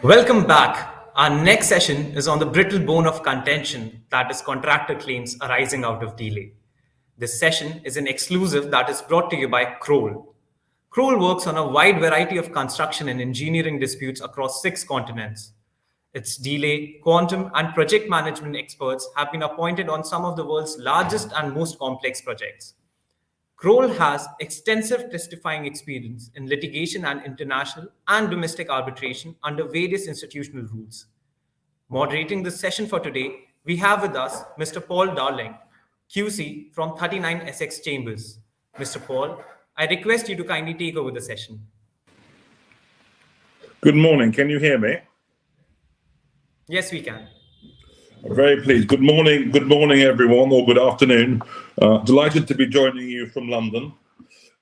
Welcome back. Our next session is on the brittle bone of contention, that is contractor claims arising out of delay. This session is an exclusive that is brought to you by Kroll. Kroll works on a wide variety of construction and engineering disputes across 6 continents. Its delay, quantum, and project management experts have been appointed on some of the world's largest and most complex projects. Kroll has extensive testifying experience in litigation and international and domestic arbitration under various institutional rules. Moderating this session for today, we have with us Mr. Paul Darling, QC from 39 Essex Chambers. Mr. Paul, I request you to kindly take over the session. Good morning. Can you hear me? Yes, we can. I'm very pleased. Good morning, everyone, or good afternoon. Delighted to be joining you from London,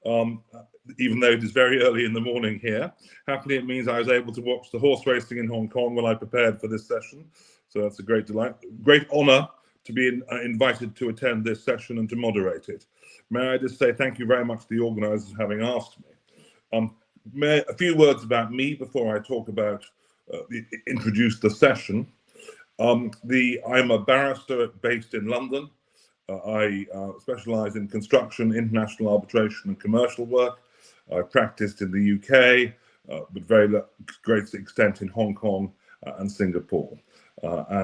even though it is very early in the morning here. Happily, it means I was able to watch the horse racing in Hong Kong when I prepared for this session. So that's a great delight, great honour to be invited to attend this session and to moderate it. May I just say thank you very much to the organisers for having asked me. A few words about me before I talk about introduce the session. I'm a barrister based in London. I specialise in construction, international arbitration and commercial work. I've practiced in the UK, but very great extent in Hong Kong and Singapore. I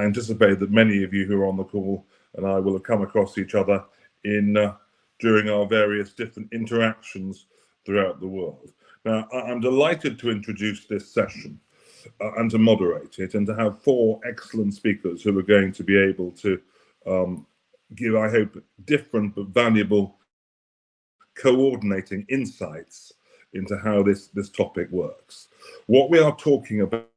anticipate that many of you who are on the call and I will have come across each other during our various different interactions throughout the world. Now, I'm delighted to introduce this session and to moderate it, and to have 4 excellent speakers who are going to be able to give, I hope, different but valuable coordinating insights into how this topic works. What we are talking about,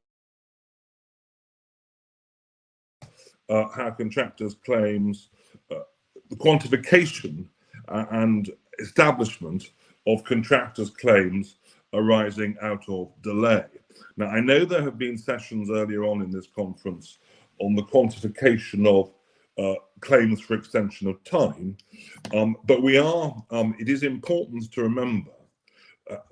how contractors' claims, the quantification and establishment of contractors' claims arising out of delay. Now, I know there have been sessions earlier on in this conference on the quantification of claims for extension of time, but it is important to remember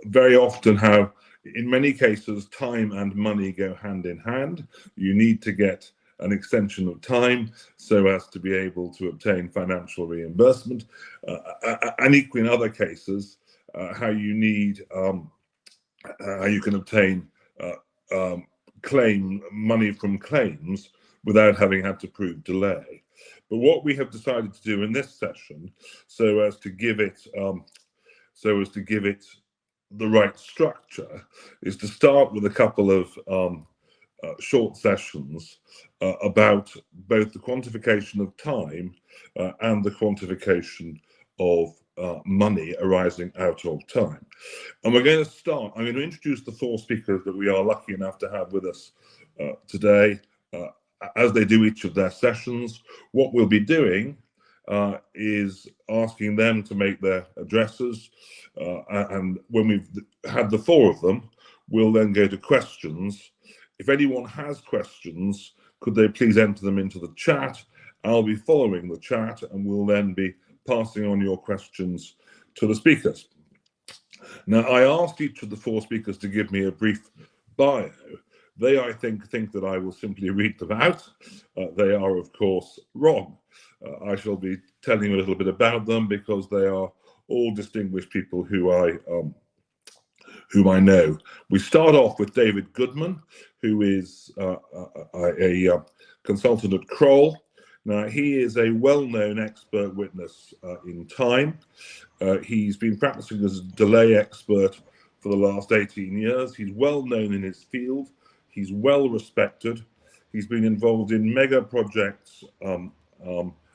very often how, in many cases, time and money go hand in hand. You need to get an extension of time so as to be able to obtain financial reimbursement, and equally in other cases, how you can obtain money from claims without having had to prove delay. But what we have decided to do in this session, so as to give it the right structure, is to start with a couple of short sessions about both the quantification of time and the quantification of money arising out of time. And I'm going to introduce the 4 speakers that we are lucky enough to have with us today, as they do each of their sessions. What we'll be doing is asking them to make their addresses, and when we've had the 4 of them, we'll then go to questions. If anyone has questions, could they please enter them into the chat? I'll be following the chat, and we'll then be passing on your questions to the speakers. Now, I asked each of the 4 speakers to give me a brief bio. They, I think that I will simply read them out. They are, of course, wrong. I shall be telling you a little bit about them because they are all distinguished people whom I know. We start off with David Goodman, who is a consultant at Kroll. Now, he is a well-known expert witness in time. He's been practicing as a delay expert for the last 18 years. He's well known in his field. He's well respected. He's been involved in mega projects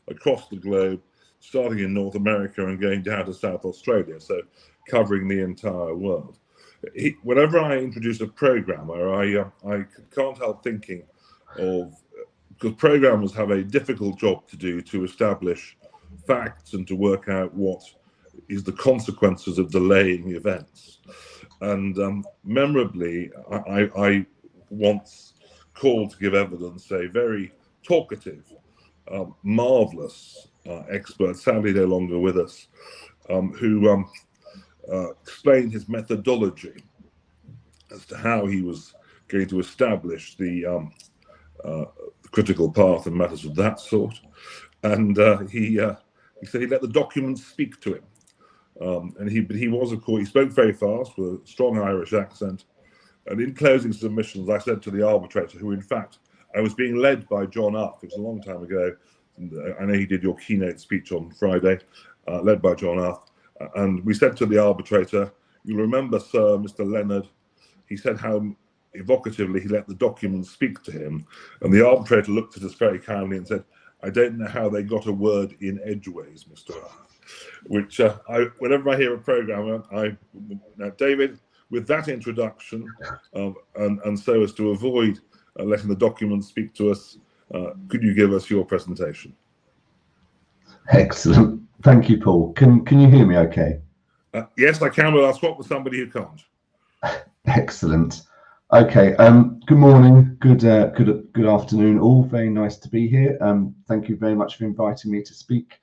across the globe, starting in North America and going down to South Australia, so covering the entire world. Whenever I introduce a programmer, I can't help thinking of, because programmers have a difficult job to do to establish facts and to work out what is the consequences of delaying events. And memorably, I once called to give evidence a very talkative, marvellous expert, sadly no longer with us, who explained his methodology. as to how he was going to establish the critical path and matters of that sort. And he said he let the documents speak to him. But he was, of course, he spoke very fast with a strong Irish accent. And in closing submissions, I said to the arbitrator, who in fact I was being led by John Uff, it was a long time ago. I know he did your keynote speech on Friday, led by John Uff. And we said to the arbitrator, "You'll remember, sir, Mr. Leonard," he said how evocatively he let the documents speak to him. And the arbitrator looked at us very kindly and said, "I don't know how they got a word in edgeways, Mr. Uff." Which, whenever I hear a programmer, now David, with that introduction, and so as to avoid letting the documents speak to us, could you give us your presentation? Excellent. Thank you, Paul. Can you hear me okay? Yes, I can, but I'll swap with somebody who can't. Excellent. Okay. Good morning. Good afternoon, all. Very nice to be here. Thank you very much for inviting me to speak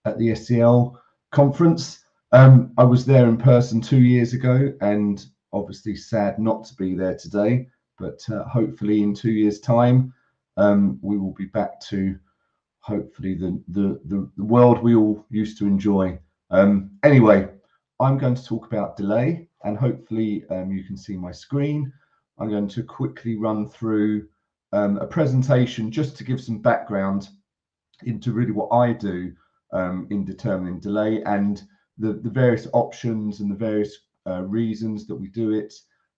at the SCL conference. I was there in person 2 years ago, and obviously sad not to be there today, but hopefully in 2 years' time, we will be back to hopefully the world we all used to enjoy. Anyway, I'm going to talk about delay, and hopefully you can see my screen. I'm going to quickly run through a presentation just to give some background into really what I do in determining delay and the various options and the various reasons that we do it,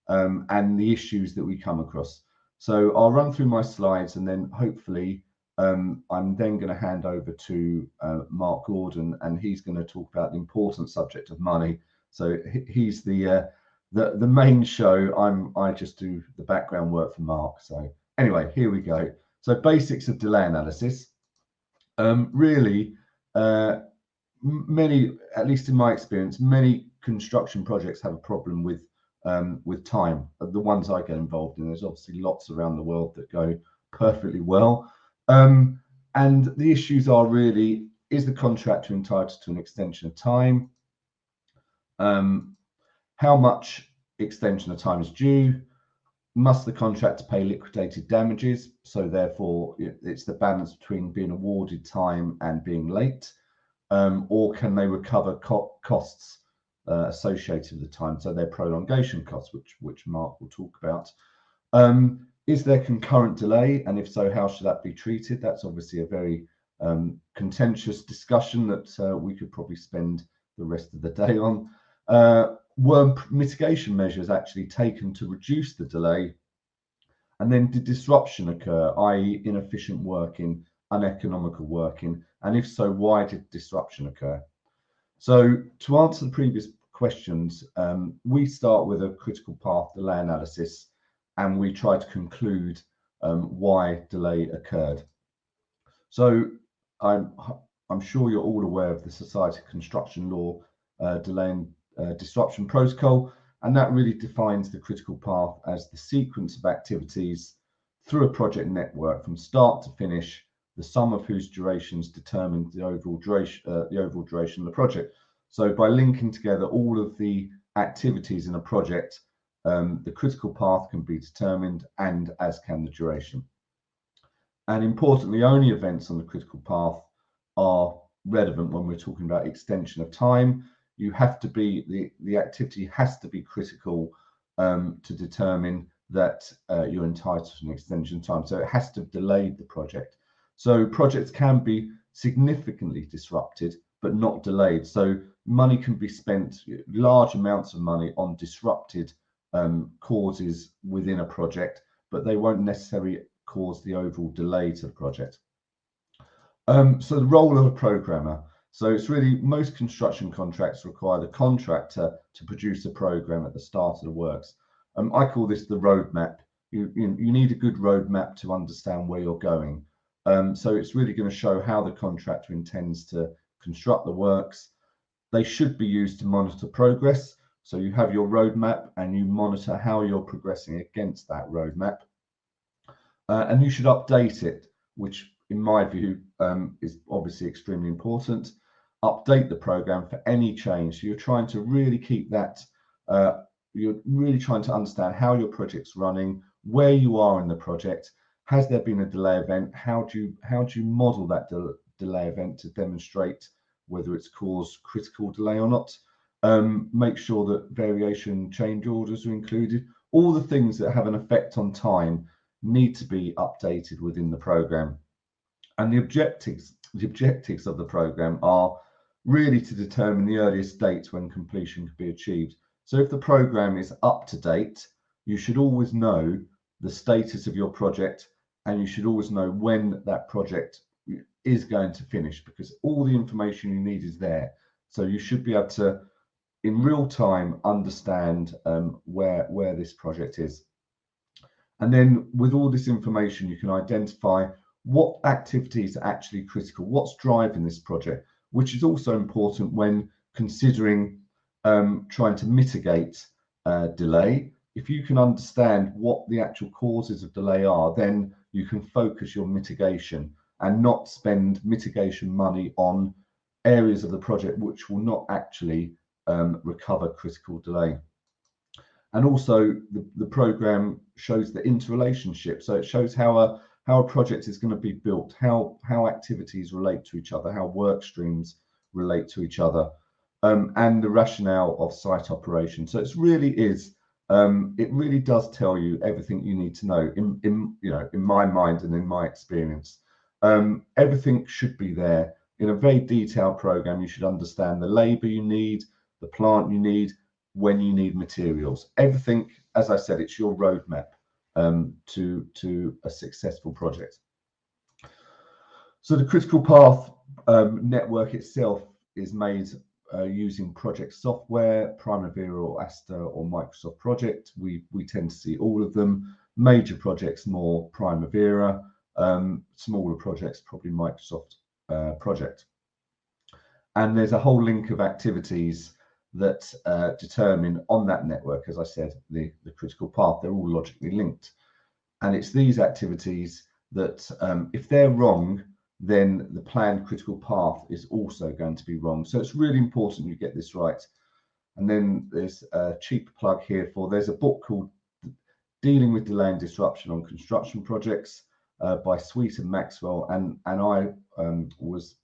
and the issues that we come across. So I'll run through my slides, and then hopefully I'm then going to hand over to Mark Gordon, and he's going to talk about the important subject of money. So he's the main show. I just do the background work for Mark. So anyway, here we go. So basics of delay analysis. Really, many, at least in my experience, many construction projects have a problem with time. The ones I get involved in, there's obviously lots around the world that go perfectly well. And the issues are really, is the contractor entitled to an extension of time? How much extension of time is due? Must the contractor pay liquidated damages? So therefore, it's the balance between being awarded time and being late. Or can they recover costs associated with the time? So they're prolongation costs, which Mark will talk about. Is there concurrent delay? And if so, how should that be treated? That's obviously a very contentious discussion that we could probably spend the rest of the day on. Were mitigation measures actually taken to reduce the delay? And then did disruption occur, i.e. inefficient working, uneconomical working? And if so, why did disruption occur? So to answer the previous questions, we start with a critical path delay analysis, and we try to conclude why delay occurred. So I'm sure you're all aware of the Society of Construction Law delay and disruption protocol, and that really defines the critical path as the sequence of activities through a project network from start to finish, the sum of whose durations determines the overall duration of the project. So by linking together all of the activities in a project, the critical path can be determined, and as can the duration. And importantly, only events on the critical path are relevant when we're talking about extension of time. You have to be, the activity has to be critical to determine that you're entitled to an extension of time. So it has to have delayed the project. So projects can be significantly disrupted, but not delayed. So money can be spent, large amounts of money, on disrupted causes within a project, but they won't necessarily cause the overall delay to the project. So the role of a programmer. So it's really, most construction contracts require the contractor to produce a program at the start of the works. I call this the roadmap. You need a good roadmap to understand where you're going. So it's really going to show how the contractor intends to construct the works. They should be used to monitor progress. So you have your roadmap and you monitor how you're progressing against that roadmap. And you should update it, which in my view is obviously extremely important. Update the program for any change. So you're trying to really keep that you're really trying to understand how your project's running, where you are in the project. Has there been a delay event? How do you model that delay event to demonstrate whether it's caused critical delay or not? Make sure that variation change orders are included. All the things that have an effect on time need to be updated within the program. And the objectives of the program are really to determine the earliest date when completion can be achieved. So if the program is up to date, you should always know the status of your project, and you should always know when that project is going to finish, because all the information you need is there. So you should be able to, in real time, understand where this project is. And then with all this information, you can identify what activities are actually critical, what's driving this project, which is also important when considering trying to mitigate delay. If you can understand what the actual causes of delay are, then you can focus your mitigation and not spend mitigation money on areas of the project which will not actually recover critical delay. And also the program shows the interrelationship. So it shows how a project is going to be built, how activities relate to each other, how work streams relate to each other, and the rationale of site operation. So it really does tell you everything you need to know. In my mind and in my experience, everything should be there. In a very detailed program, you should understand the labour you need, the plant you need, when you need materials. Everything, as I said, it's your roadmap to a successful project. So the critical path network itself is made using project software, Primavera or Asta or Microsoft Project. We tend to see all of them. Major projects more Primavera, smaller projects probably Microsoft Project. And there's a whole link of activities that determine on that network, as I said, the critical path. They're all logically linked. And it's these activities that if they're wrong, then the planned critical path is also going to be wrong. So it's really important you get this right. And then there's a cheap plug here there's a book called Dealing with Delay and Disruption on Construction Projects by Sweet and Maxwell. And I was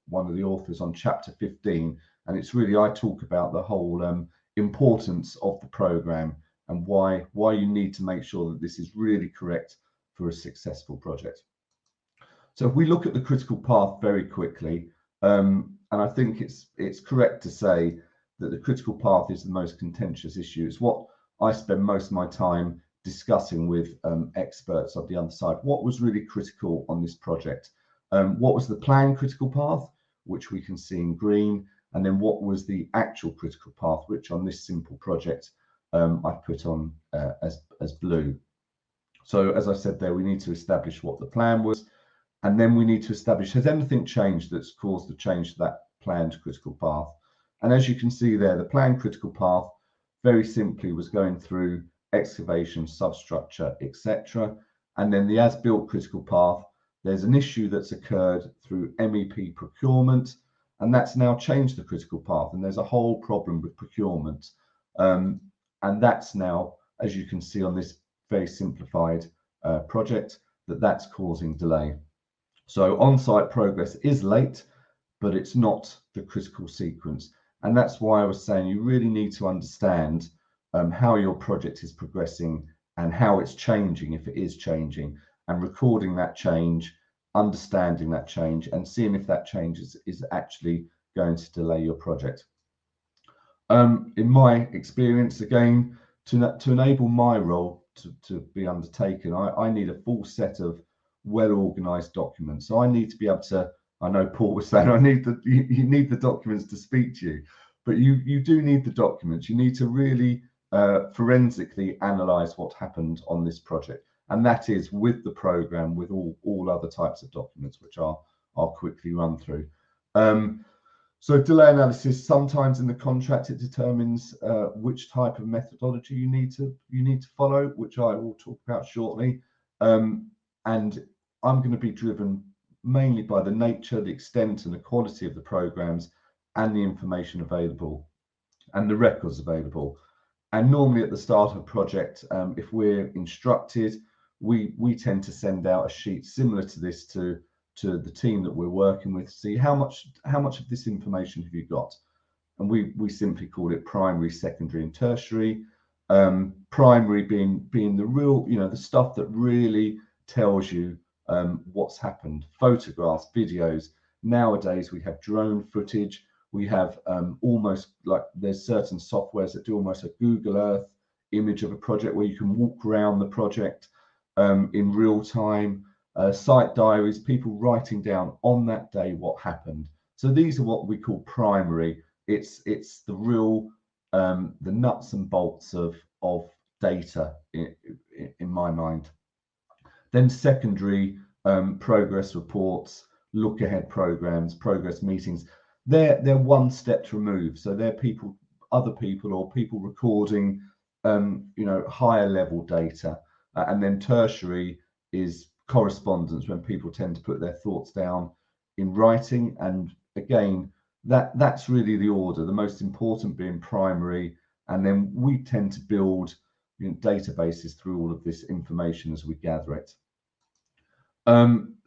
one of the authors on chapter 15. And it's really, I talk about the whole importance of the program and why you need to make sure that this is really correct for a successful project. So if we look at the critical path very quickly, and I think it's correct to say that the critical path is the most contentious issue. It's what I spend most of my time discussing with experts on the other side. What was really critical on this project? What was the planned critical path, which we can see in green? And then what was the actual critical path, which on this simple project I've put on as blue. So as I said there, we need to establish what the plan was, and then we need to establish, has anything changed that's caused the change to that planned critical path? And as you can see there, the planned critical path very simply was going through excavation, substructure, etc. And then the as-built critical path, there's an issue that's occurred through MEP procurement, and that's now changed the critical path. And there's a whole problem with procurement. And that's now, as you can see on this very simplified project, that's causing delay. So on-site progress is late, but it's not the critical sequence. And that's why I was saying you really need to understand how your project is progressing and how it's changing, if it is changing, and recording that change, understanding that change, and seeing if that change is actually going to delay your project. In my experience, again, to enable my role to be undertaken, I need a full set of well-organized documents. So I need to be able to, I know Paul was saying, you need the documents to speak to you, but you do need the documents. You need to really forensically analyze what happened on this project. And that is with the program, with all other types of documents, which I'll quickly run through. So delay analysis, sometimes in the contract, it determines which type of methodology you need to follow, which I will talk about shortly. And I'm going to be driven mainly by the nature, the extent and the quality of the programs and the information available and the records available. And normally at the start of a project, if we're instructed, we tend to send out a sheet similar to this to the team that we're working with, see how much of this information have you got. And we simply call it primary, secondary, and tertiary. Primary being the real, the stuff that really tells you what's happened. Photographs, videos. Nowadays we have drone footage. We have almost like there's certain softwares that do almost a Google Earth image of a project where you can walk around the project in real time. Site diaries, people writing down on that day what happened. So these are what we call primary. It's the real the nuts and bolts of data in my mind. Then secondary, progress reports, look ahead programs, progress meetings. They're one step removed. So they're other people or people recording higher level data. And then tertiary is correspondence, when people tend to put their thoughts down in writing. And again, that's really the order, the most important being primary, and then we tend to build databases through all of this information as we gather it.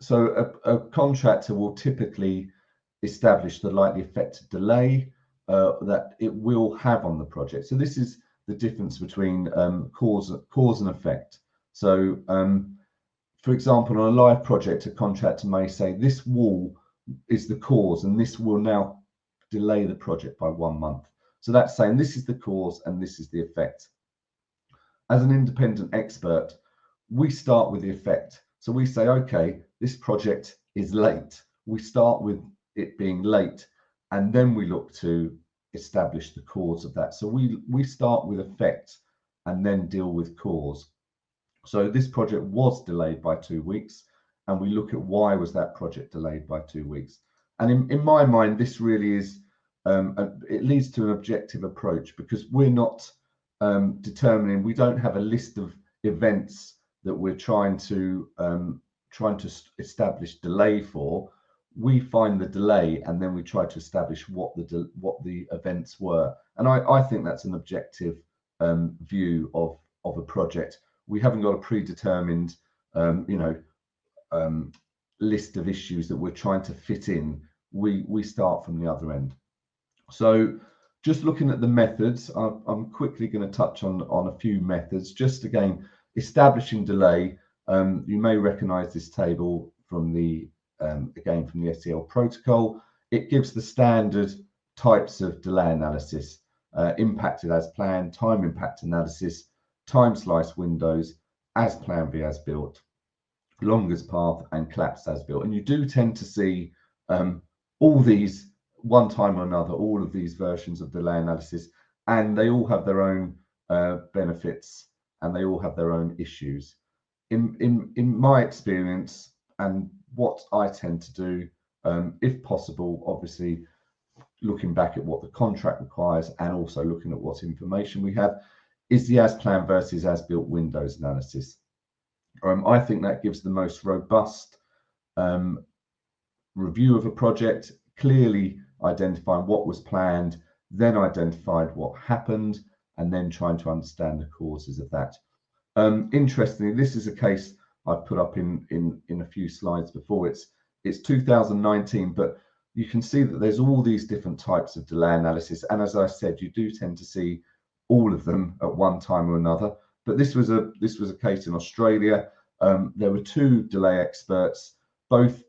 So a contractor will typically establish the likely effective delay that it will have on the project. So this is the difference between cause and effect. So for example, on a live project, a contractor may say this wall is the cause and this will now delay the project by 1 month. So that's saying this is the cause and this is the effect. As an independent expert, we start with the effect. So we say, okay, this project is late. We start with it being late, and then we look to establish the cause of that. So we start with effect and then deal with cause. So this project was delayed by 2 weeks, and we look at why was that project delayed by 2 weeks. And in my mind, this really is, it leads to an objective approach, because we're not determining, we don't have a list of events that we're trying to establish delay for. We find the delay and then we try to establish what the events were. And I think that's an objective view of a project. We haven't got a predetermined list of issues that we're trying to fit in. We start from the other end. So just looking at the methods, I'm quickly going to touch on a few methods. Just again, establishing delay. You may recognize this table from the again from the SEL protocol. It gives the standard types of delay analysis: impacted as planned, time impact analysis, time slice windows, as planned v as built, longest path, and collapsed as built. And you do tend to see all these, one time or another, all of these versions of delay analysis, and they all have their own benefits and they all have their own issues. In my experience, and what I tend to do, if possible, obviously looking back at what the contract requires and also looking at what information we have, is the as planned versus as built windows analysis. I think that gives the most robust review of a project, clearly identifying what was planned, then identified what happened, and then trying to understand the causes of that. Interestingly, this is a case I've put up in a few slides before. It's 2019, but you can see that there's all these different types of delay analysis, and as I said, you do tend to see all of them at one time or another. But this was a case in Australia. There were 2 delay experts, both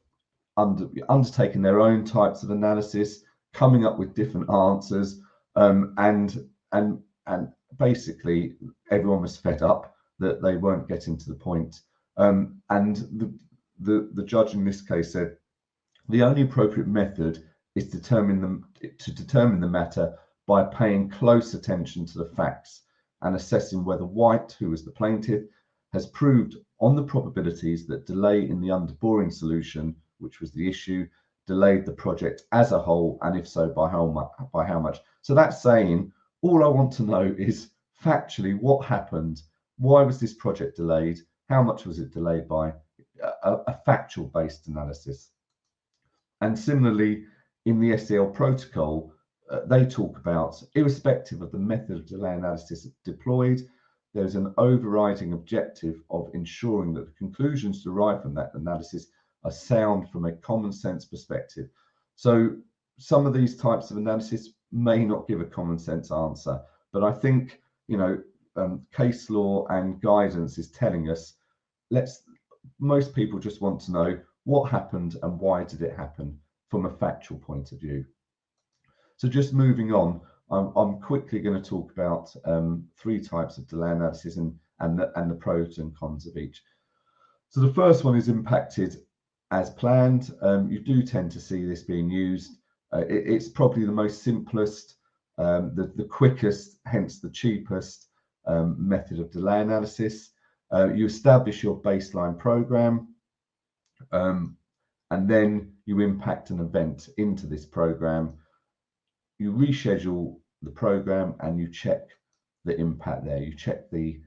undertaking their own types of analysis, coming up with different answers, and basically everyone was fed up that they weren't getting to the point. And the judge in this case said the only appropriate method is to determine the matter by paying close attention to the facts and assessing whether White, who was the plaintiff, has proved on the probabilities that delay in the underboring solution, which was the issue, delayed the project as a whole, and if so, by how much. So that's saying all I want to know is factually what happened, why was this project delayed, how much was it delayed by, a factual based analysis. And similarly, in the SEL protocol, they talk about, irrespective of the method of delay analysis deployed, there's an overriding objective of ensuring that the conclusions derived from that analysis are sound from a common sense perspective. So some of these types of analysis may not give a common sense answer, but I think, case law and guidance is telling us, most people just want to know what happened and why did it happen from a factual point of view. So just moving on, I'm quickly going to talk about 3 types of delay analysis and the pros and cons of each. So the first one is impacted as planned. You do tend to see this being used. It's probably the most simplest, the quickest, hence the cheapest method of delay analysis. You establish your baseline program, and then you impact an event into this program. You reschedule the program and you check the impact there. You check the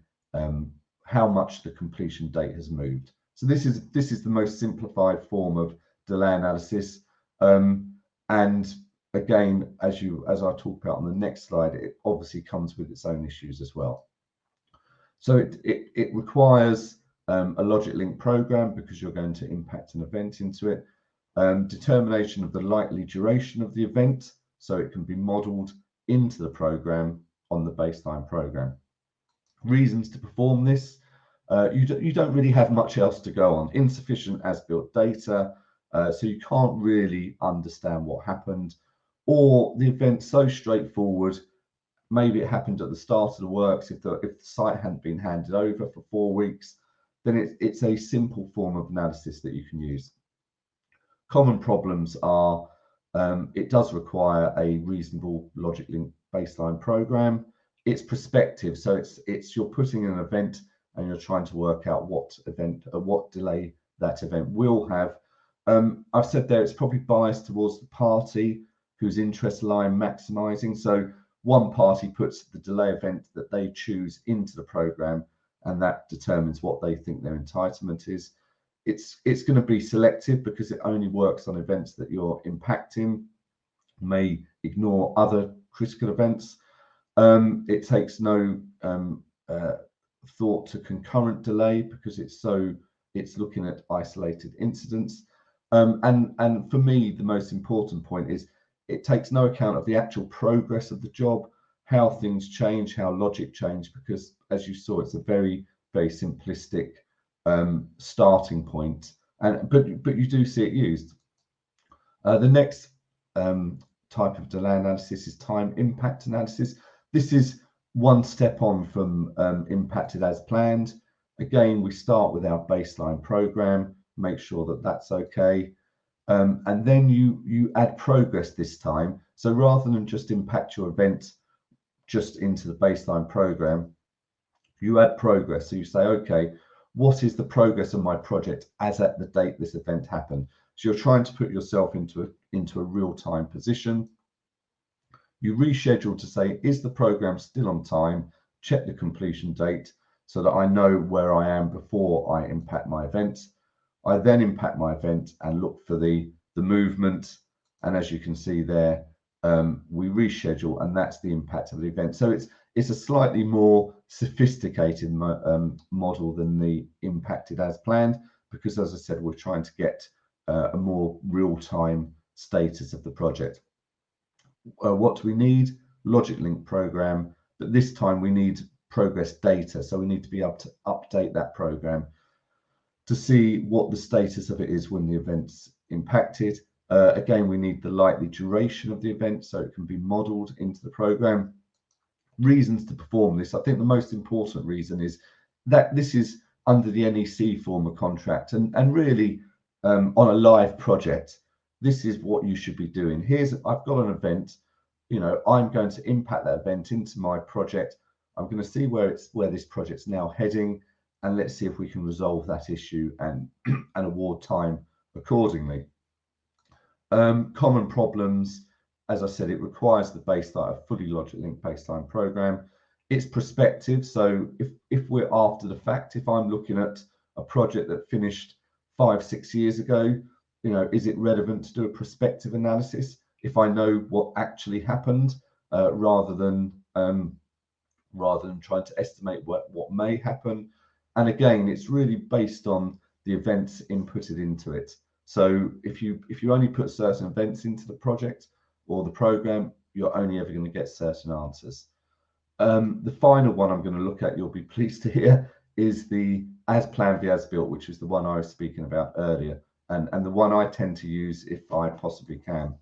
how much the completion date has moved. So this is the most simplified form of delay analysis. And again, as I talk about on the next slide, it obviously comes with its own issues as well. So it requires a logic link program because you're going to impact an event into it. Determination of the likely duration of the event, so it can be modeled into the program on the baseline program. Reasons to perform this, you don't really have much else to go on. Insufficient as-built data, so you can't really understand what happened, or the event's so straightforward. Maybe it happened at the start of the works. If the site hadn't been handed over for 4 weeks, then it's a simple form of analysis that you can use. Common problems are it does require a reasonable logic link baseline program. It's prospective, so it's you're putting in an event and you're trying to work out what delay that event will have. I've said there it's probably biased towards the party whose interests lie in maximising. So one party puts the delay event that they choose into the program, and that determines what they think their entitlement is. It's going to be selective because it only works on events that you're impacting, may ignore other critical events. It takes no thought to concurrent delay because it's looking at isolated incidents. And for me, the most important point is it takes no account of the actual progress of the job, how things change, how logic change, because as you saw, it's a very, very simplistic starting point, but you do see it used. The next type of delay analysis is time impact analysis. This is one step on from impacted as planned. Again, we start with our baseline program, make sure that that's okay, and then you add progress this time. So rather than just impact your event just into the baseline program, you add progress. So you say, okay, what is the progress of my project as at the date this event happened? So you're trying to put yourself into a real-time position. You reschedule to say, is the program still on time? Check the completion date so that I know where I am before I impact my event. I then impact my event and look for the movement. And as you can see there, we reschedule, and that's the impact of the event. So it's a slightly more sophisticated model than the impacted as planned, because as I said, we're trying to get a more real-time status of the project. What do we need? Logic link program, but this time we need progress data. So we need to be able to update that program to see what the status of it is when the event's impacted. Again, we need the likely duration of the event so it can be modeled into the program. Reasons to perform this. I think the most important reason is that this is under the NEC form of contract, and really on a live project, this is what you should be doing. I've got an event, I'm going to impact that event into my project. I'm going to see where this project's now heading, and let's see if we can resolve that issue and award time accordingly. Common problems, as I said, it requires the baseline, a fully logic linked baseline program. It's prospective, so if we're after the fact, if I'm looking at a project that finished 5-6 years ago, is it relevant to do a prospective analysis? if I know what actually happened, rather than trying to estimate what may happen. And again, it's really based on the events inputted into it. So if you only put certain events into the project or the program, you're only ever going to get certain answers. The final one I'm going to look at, you'll be pleased to hear, is the as planned v as built, which is the one I was speaking about earlier, and the one I tend to use if I possibly can.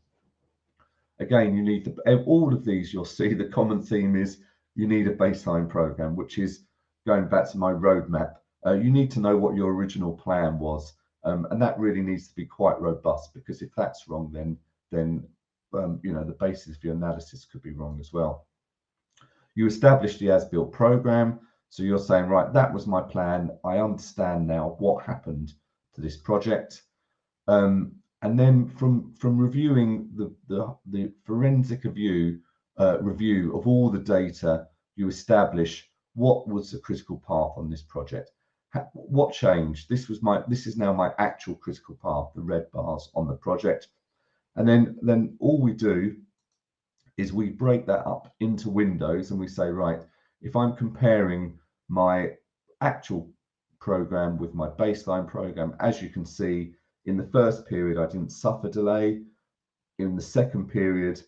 Again, you need all of these. You'll see the common theme is you need a baseline program, which is going back to my roadmap. You need to know what your original plan was, and that really needs to be quite robust, because if that's wrong, then the basis for your analysis could be wrong as well. You establish the as-built program, so you're saying, right, that was my plan. I understand now what happened to this project. And then from reviewing the forensic review of all the data, you establish what was the critical path on this project. What changed? This is now my actual critical path, the red bars on the project. And then all we do is we break that up into windows, and we say, right, if I'm comparing my actual program with my baseline program, as you can see, in the first period, I didn't suffer delay. In the second period,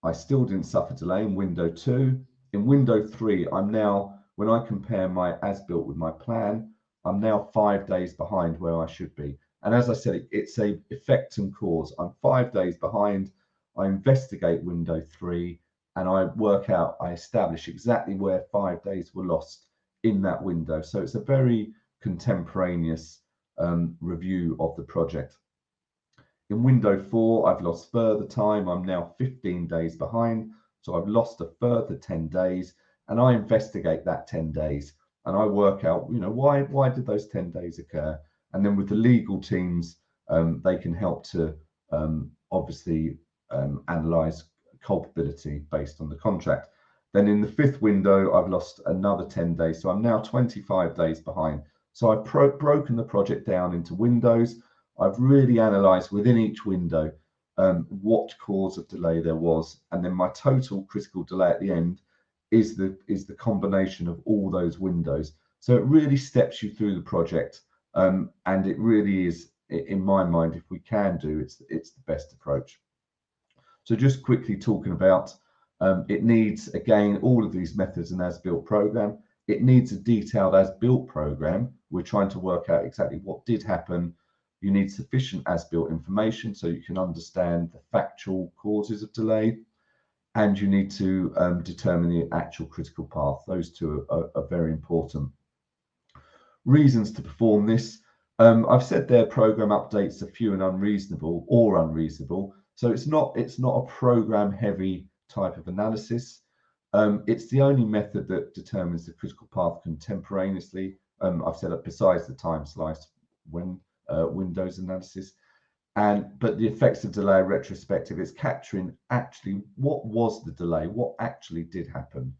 I still didn't suffer delay in window 2. In window 3, I'm now, when I compare my as-built with my plan, I'm now 5 days behind where I should be. And as I said, it's a effect and cause. I'm 5 days behind. I investigate window 3, and I establish exactly where 5 days were lost in that window. So it's a very contemporaneous review of the project. In window 4, I've lost further time. I'm now 15 days behind. So I've lost a further 10 days, and I investigate that 10 days, and I work out, why did those 10 days occur? And then with the legal teams, they can help to obviously analyze culpability based on the contract. Then in the 5th window, I've lost another 10 days. So I'm now 25 days behind. So I've broken the project down into windows. I've really analysed within each window what cause of delay there was, and then my total critical delay at the end is the combination of all those windows. So it really steps you through the project, and it really is, in my mind, if we can do it's the best approach. So just quickly talking about, it needs, again, all of these methods and as-built program. It needs a detailed as-built program. We're trying to work out exactly what did happen. You need sufficient as-built information so you can understand the factual causes of delay, and you need to determine the actual critical path. Those two are very important. Reasons to perform this. I've said there program updates are few and unreasonable. So it's not a program heavy type of analysis. It's the only method that determines the critical path contemporaneously. I've said that besides the time slice windows analysis, but the effects of delay retrospective is capturing actually what was the delay, what actually did happen.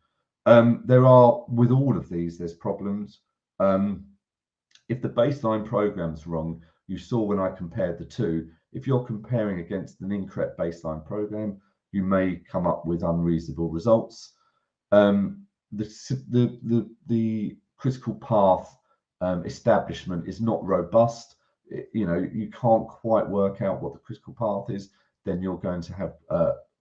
There are, with all of these, there's problems. If the baseline program's wrong, you saw when I compared the two, if you're comparing against an incorrect baseline program, you may come up with unreasonable results. The critical path establishment is not robust. You can't quite work out what the critical path is, then you're going to have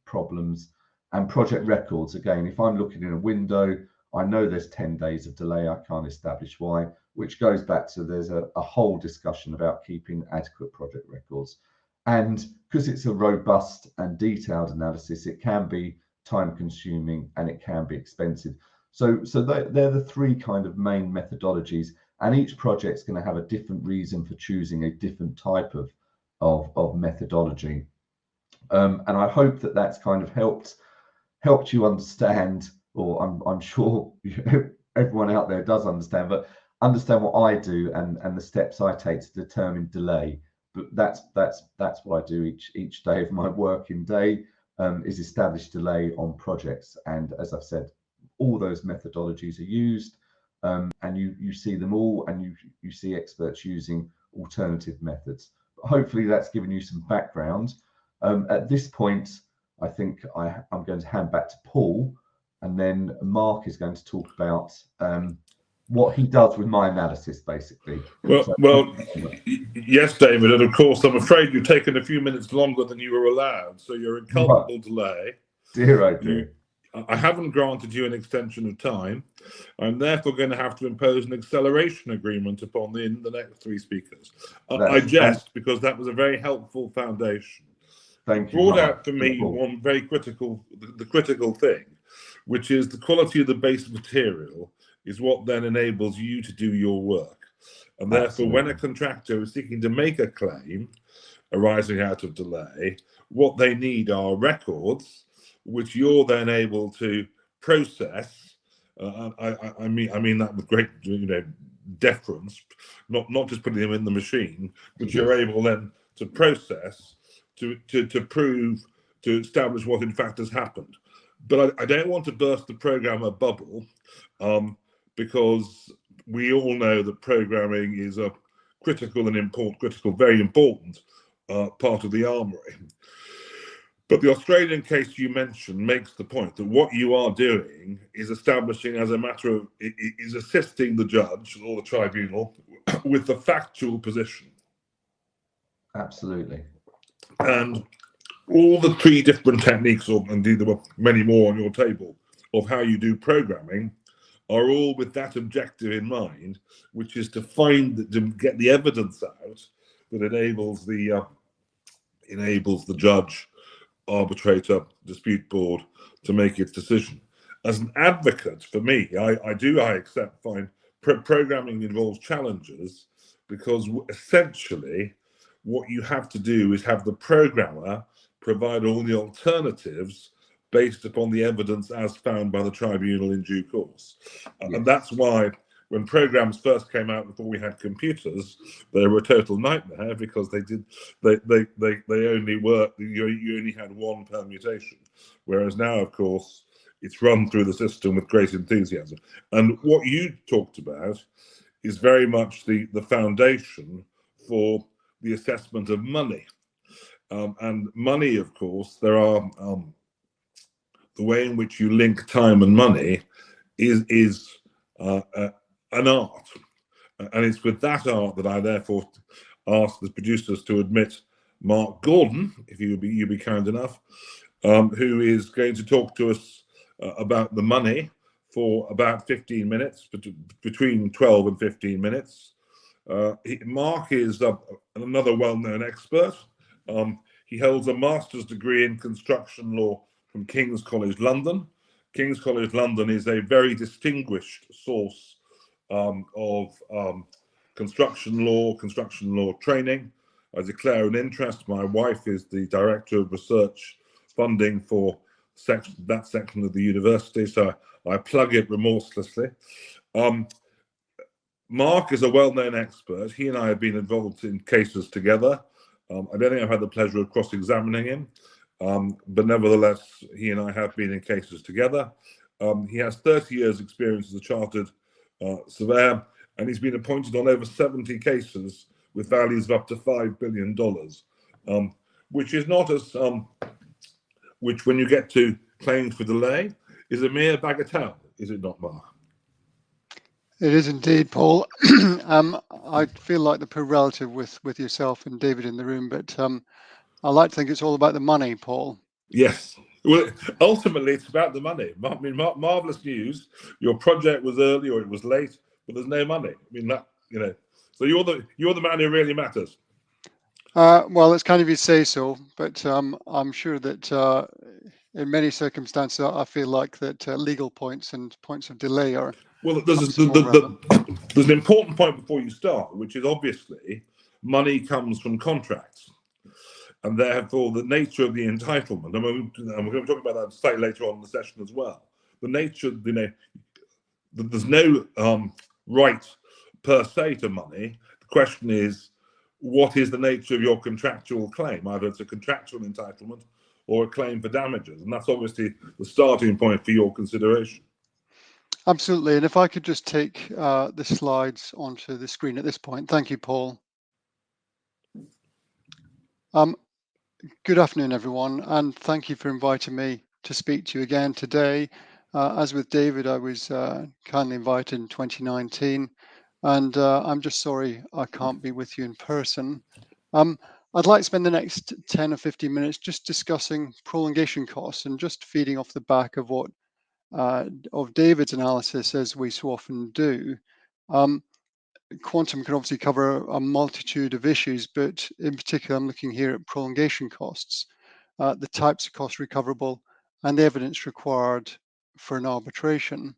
problems. And project records, again, if I'm looking in a window, I know there's 10 days of delay, I can't establish why, which goes back to there's a whole discussion about keeping adequate project records. And because it's a robust and detailed analysis, it can be time consuming and it can be expensive. So they're the three kind of main methodologies, and each project's going to have a different reason for choosing a different type of methodology. And I hope that that's kind of helped you understand, or I'm sure everyone out there does understand, but understand what I do and the steps I take to determine delay. But that's what I do each day of my working day, is establish delay on projects. And as I've said, all those methodologies are used, and you see them all, and you see experts using alternative methods. But hopefully that's given you some background. At this point, I think I'm going to hand back to Paul, and then Mark is going to talk about what he does with my analysis, basically. Well, yes, David, and of course, I'm afraid you've taken a few minutes longer than you were allowed, so you're in culpable delay. Dear, oh dear. I haven't granted you an extension of time. I'm therefore going to have to impose an acceleration agreement upon the next three speakers. I jest, because that was a very helpful foundation. Thank you. Brought out for me one very critical, the critical thing, which is the quality of the base material is what then enables you to do your work. And therefore, when a contractor is seeking to make a claim arising out of delay, what they need are records, which you're then able to process. I mean that with great, deference, not just putting them in the machine, but you're able then to process, to prove, to establish what in fact has happened. But I don't want to burst the programmer bubble, because we all know that programming is a very important part of the armory. But the Australian case you mentioned makes the point that what you are doing is establishing as a matter of, is assisting the judge or the tribunal with the factual position. Absolutely. And all the three different techniques, or indeed there were many more on your table, of how you do programming are all with that objective in mind, which is to get the evidence out that enables the judge, arbitrator, dispute board to make its decision. As an advocate, for me, I accept fine. Programming involves challenges, because essentially what you have to do is have the programmer provide all the alternatives based upon the evidence as found by the tribunal in due course. Yes. And that's why when programs first came out before we had computers, they were a total nightmare, because they only worked, you only had one permutation. Whereas now, of course, it's run through the system with great enthusiasm. And what you talked about is very much the foundation for the assessment of money. And money, of course, there are the way in which you link time and money is an art, and it's with that art that I therefore ask the producers to admit Mark Gordon, if you be kind enough, who is going to talk to us about the money for about 15 minutes, between 12 and 15 minutes. Mark is another well-known expert. He holds a master's degree in construction law from King's College London. King's College London is a very distinguished source of construction law training. I declare an interest. My wife is the director of research funding for that section of the university, so I plug it remorselessly. Mark is a well-known expert. He and I have been involved in cases together. I don't think I've had the pleasure of cross-examining him, but nevertheless, he and I have been in cases together. He has 30 years experience as a chartered surveyor, and he's been appointed on over 70 cases with values of up to $5 billion, which is not as, which when you get to claims for delay, is a mere bagatelle, is it not, Mark? It is indeed, Paul. I feel like the relative with yourself and David in the room, but I like to think it's all about the money, Paul. Yes. Well, ultimately, it's about the money. I mean, marvelous news. Your project was early or it was late, but there's no money. I mean, that, you know. So you're the man who really matters. Well, it's kind of you say so, but I'm sure that in many circumstances, I feel like that legal points and points of delay are. Well, there's an important point before you start, which is obviously money comes from contracts. And therefore, the nature of the entitlement, and we're going to talk about that slightly later on in the session as well. The nature, you know, there's no right per se to money. The question is, what is the nature of your contractual claim? Either it's a contractual entitlement or a claim for damages. And that's obviously the starting point for your consideration. Absolutely. And if I could just take the slides onto the screen at this point. Thank you, Paul. Good afternoon, everyone, and thank you for inviting me to speak to you again today. As with David, I was kindly invited in 2019, and I'm just sorry I can't be with you in person. I'd like to spend the next 10 or 15 minutes just discussing prolongation costs and just feeding off the back of what of David's analysis, as we so often do. Quantum can obviously cover a multitude of issues, but in particular, I'm looking here at prolongation costs, the types of costs recoverable, and the evidence required for an arbitration.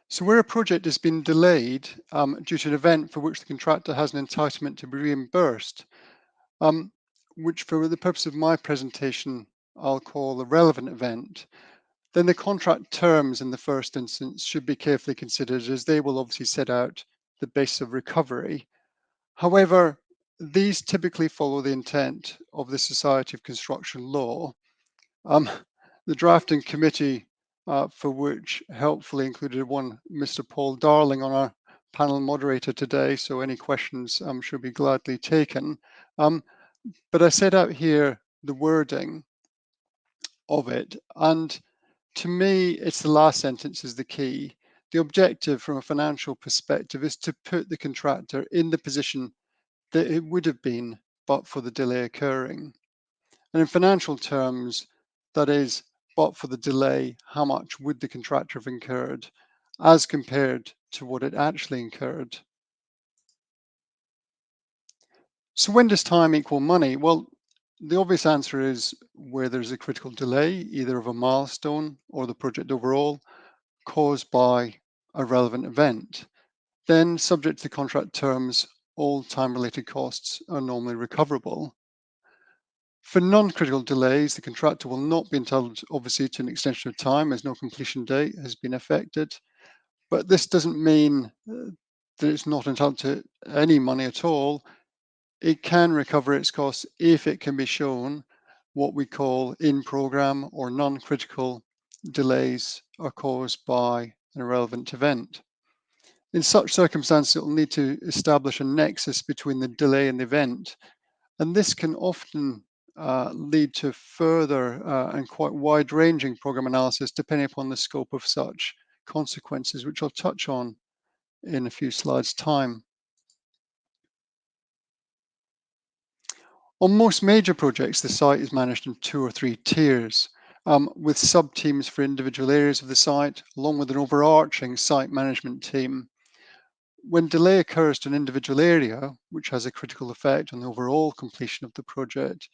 So where a project has been delayed due to an event for which the contractor has an entitlement to be reimbursed, which for the purpose of my presentation, I'll call a relevant event, then the contract terms in the first instance should be carefully considered, as they will obviously set out the basis of recovery. However, these typically follow the intent of the Society of Construction Law. The drafting committee, for which helpfully included one Mr. Paul Darling on our panel moderator today, so any questions should be gladly taken. But I set out here the wording of it, and to me, it's the last sentence is the key. The objective from a financial perspective is to put the contractor in the position that it would have been but for the delay occurring. And in financial terms, that is, but for the delay, how much would the contractor have incurred as compared to what it actually incurred? So when does time equal money? Well, the obvious answer is where there's a critical delay, either of a milestone or the project overall, caused by a relevant event. Then, subject to the contract terms, all time-related costs are normally recoverable. For non-critical delays, the contractor will not be entitled, obviously, to an extension of time as no completion date has been affected. But this doesn't mean that it's not entitled to any money at all. It can recover its costs if it can be shown what we call in-program or non-critical delays are caused by an irrelevant event. In such circumstances, it will need to establish a nexus between the delay and the event. And this can often lead to further and quite wide-ranging program analysis depending upon the scope of such consequences, which I'll touch on in a few slides' time. On most major projects, the site is managed in 2 or 3 tiers, with sub-teams for individual areas of the site, along with an overarching site management team. When delay occurs to an individual area, which has a critical effect on the overall completion of the project,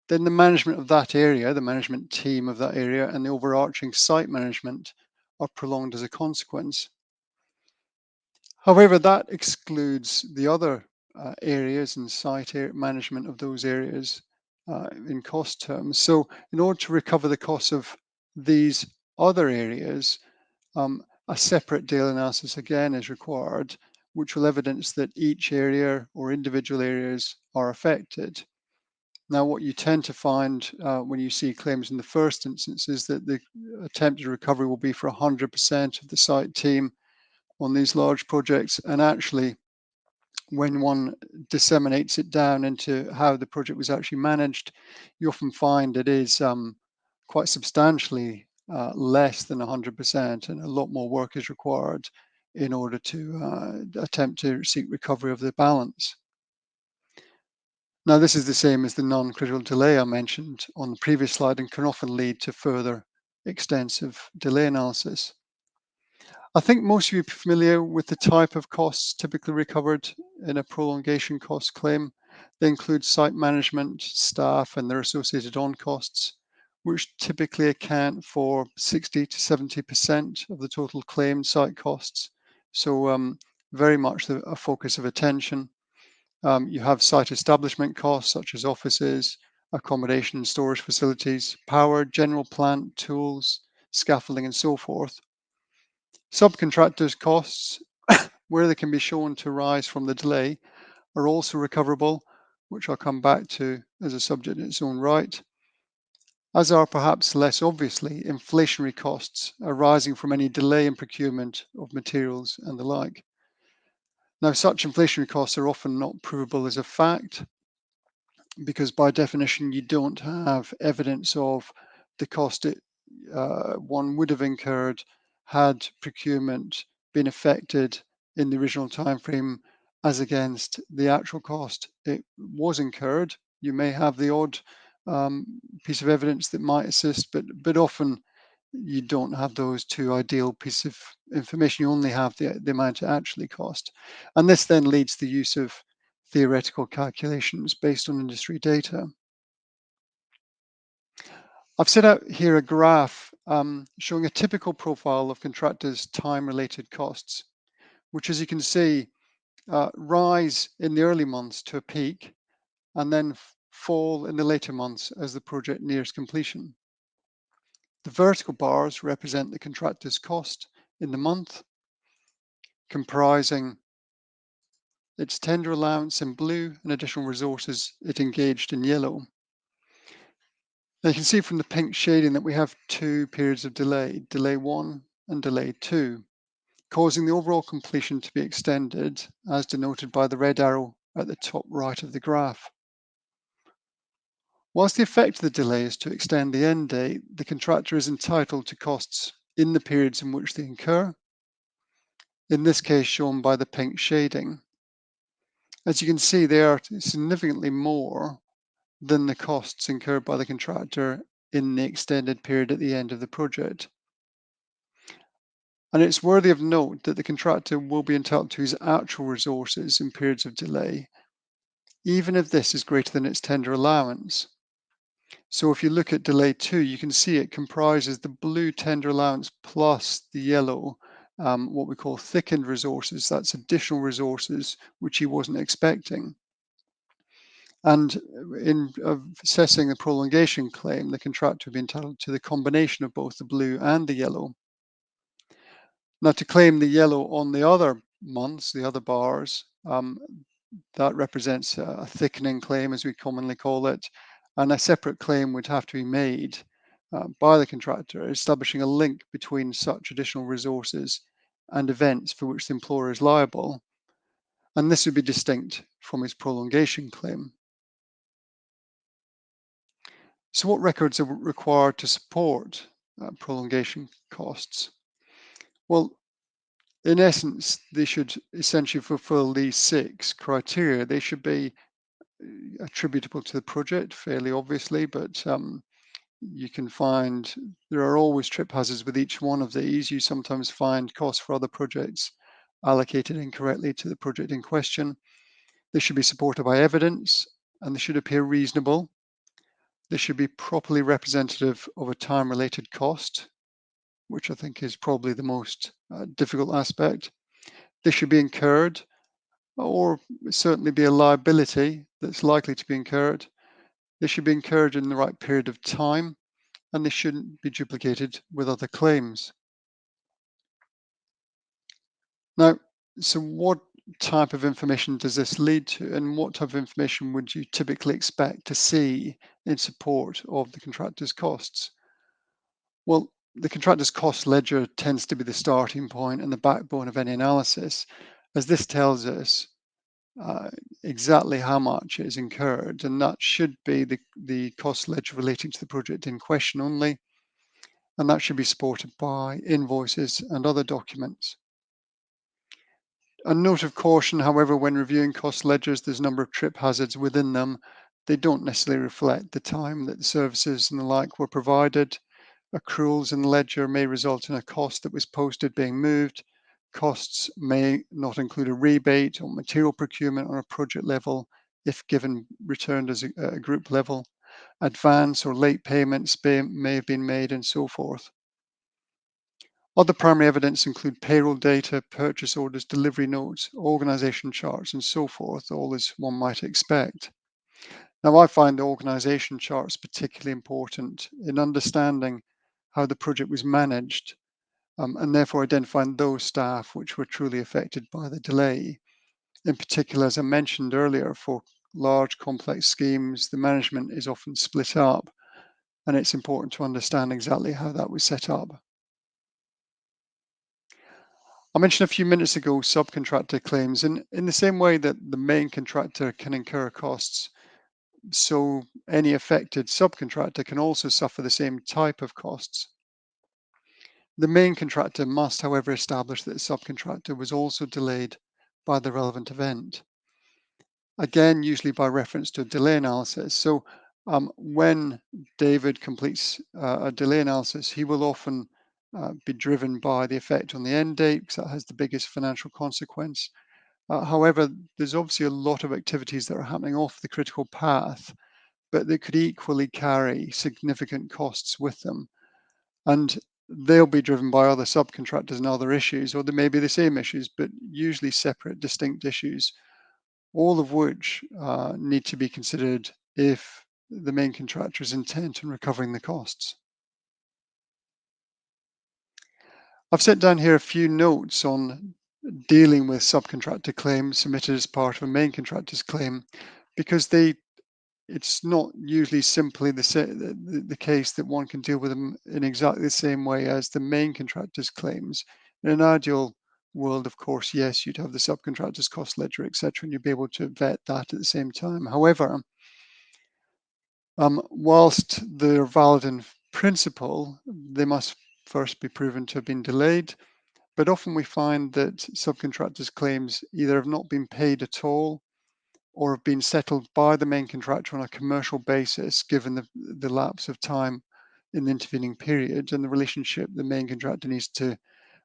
then the management of that area, the management team of that area, and the overarching site management are prolonged as a consequence. However, that excludes the other areas and site management of those areas in cost terms. So in order to recover the costs of these other areas, a separate DALE analysis again is required, which will evidence that each area or individual areas are affected. Now, what you tend to find when you see claims in the first instance is that the attempted recovery will be for 100% of the site team on these large projects. And actually, when one disseminates it down into how the project was actually managed, you often find it is quite substantially less than 100%, and a lot more work is required in order to attempt to seek recovery of the balance. Now, this is the same as the non-critical delay I mentioned on the previous slide and can often lead to further extensive delay analysis. I think most of you are familiar with the type of costs typically recovered in a prolongation cost claim. They include site management, staff, and their associated on-costs, which typically account for 60 to 70% of the total claimed site costs. So very much a focus of attention. You have site establishment costs such as offices, accommodation and storage facilities, power, general plant, tools, scaffolding, and so forth. Subcontractors' costs, where they can be shown to rise from the delay, are also recoverable, which I'll come back to as a subject in its own right, as are perhaps less obviously inflationary costs arising from any delay in procurement of materials and the like. Now, such inflationary costs are often not provable as a fact, because by definition, you don't have evidence of the cost one would have incurred had procurement been affected in the original timeframe as against the actual cost it was incurred. You may have the odd piece of evidence that might assist, but often you don't have those two ideal pieces of information. You only have the amount it actually cost. And this then leads to the use of theoretical calculations based on industry data. I've set out here a graph showing a typical profile of contractors' time-related costs, which, as you can see, rise in the early months to a peak and then fall in the later months as the project nears completion. The vertical bars represent the contractor's cost in the month, comprising its tender allowance in blue and additional resources it engaged in yellow. Now you can see from the pink shading that we have two periods of delay, delay 1 and delay 2, causing the overall completion to be extended, as denoted by the red arrow at the top right of the graph. Whilst the effect of the delay is to extend the end date, the contractor is entitled to costs in the periods in which they incur, in this case shown by the pink shading. As you can see, they are significantly more than the costs incurred by the contractor in the extended period at the end of the project. And it's worthy of note that the contractor will be entitled to his actual resources in periods of delay, even if this is greater than its tender allowance. So if you look at delay 2, you can see it comprises the blue tender allowance plus the yellow, what we call thickened resources. That's additional resources which he wasn't expecting. And in assessing the prolongation claim, the contractor would be entitled to the combination of both the blue and the yellow. Now, to claim the yellow on the other months, the other bars, that represents a thickening claim, as we commonly call it, and a separate claim would have to be made by the contractor, establishing a link between such additional resources and events for which the employer is liable, and this would be distinct from his prolongation claim. So what records are required to support prolongation costs? Well, in essence, they should essentially fulfill these 6 criteria. They should be attributable to the project, fairly obviously, but you can find there are always trip hazards with each one of these. You sometimes find costs for other projects allocated incorrectly to the project in question. They should be supported by evidence, and they should appear reasonable. They should be properly representative of a time-related cost, which I think is probably the most difficult aspect. They should be incurred, or certainly be a liability that's likely to be incurred. They should be incurred in the right period of time, and they shouldn't be duplicated with other claims. Now, so what type of information does this lead to, and what type of information would you typically expect to see in support of the contractor's costs? Well, the contractor's cost ledger tends to be the starting point and the backbone of any analysis, as this tells us exactly how much is incurred, and that should be the cost ledger relating to the project in question only, and that should be supported by invoices and other documents. A note of caution, however, when reviewing cost ledgers, there's a number of trip hazards within them. They don't necessarily reflect the time that the services and the like were provided. Accruals in the ledger may result in a cost that was posted being moved. Costs may not include a rebate or material procurement on a project level if given returned as a group level. Advance or late payments may have been made, and so forth. Other primary evidence include payroll data, purchase orders, delivery notes, organization charts, and so forth, all as one might expect. Now, I find the organization charts particularly important in understanding how the project was managed, and therefore identifying those staff which were truly affected by the delay. In particular, as I mentioned earlier, for large complex schemes, the management is often split up, and it's important to understand exactly how that was set up. I mentioned a few minutes ago subcontractor claims, and in the same way that the main contractor can incur costs, so any affected subcontractor can also suffer the same type of costs. The main contractor must, however, establish that the subcontractor was also delayed by the relevant event. Again, usually by reference to a delay analysis. So when David completes a delay analysis, he will often be driven by the effect on the end date, because that has the biggest financial consequence. However, there's obviously a lot of activities that are happening off the critical path, but they could equally carry significant costs with them. And they'll be driven by other subcontractors and other issues, or they may be the same issues, but usually separate, distinct issues, all of which need to be considered if the main contractor is intent on recovering the costs. I've set down here a few notes on dealing with subcontractor claims submitted as part of a main contractor's claim, because it's not usually simply the case that one can deal with them in exactly the same way as the main contractor's claims. In an ideal world, of course, yes, you'd have the subcontractor's cost ledger, etc., and you'd be able to vet that at the same time. However, whilst they're valid in principle, they must first be proven to have been delayed. But often we find that subcontractors' claims either have not been paid at all, or have been settled by the main contractor on a commercial basis, given the lapse of time in the intervening period and the relationship the main contractor needs to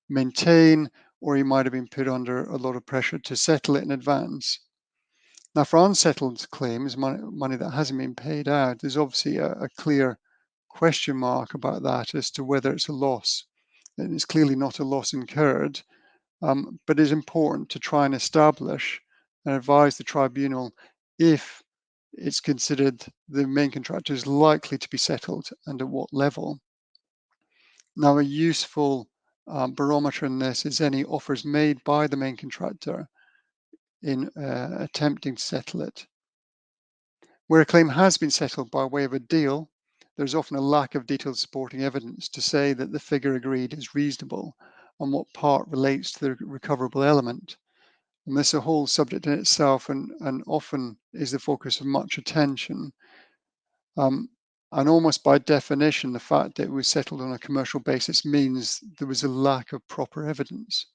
maintain, or he might have been put under a lot of pressure to settle it in advance. Now, for unsettled claims, money that hasn't been paid out, there's obviously a clear question mark about that as to whether it's a loss. And it's clearly not a loss incurred, but it's important to try and establish and advise the tribunal if it's considered the main contractor is likely to be settled and at what level. Now, a useful barometer in this is any offers made by the main contractor in attempting to settle it. Where a claim has been settled by way of a deal, there's often a lack of detailed supporting evidence to say that the figure agreed is reasonable and what part relates to the recoverable element. And this is a whole subject in itself, and often is the focus of much attention. And almost by definition, the fact that it was settled on a commercial basis means there was a lack of proper evidence.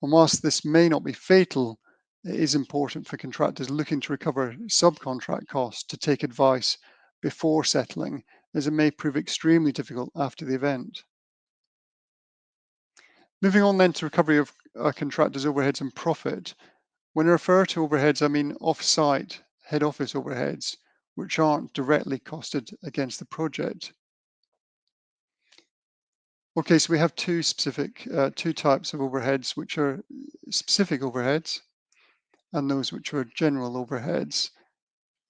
And whilst this may not be fatal, it is important for contractors looking to recover subcontract costs to take advice before settling, as it may prove extremely difficult after the event. Moving on then to recovery of a contractor's overheads and profit. When I refer to overheads, I mean off-site head office overheads, which aren't directly costed against the project. Okay, so we have two types of overheads, which are specific overheads and those which are general overheads.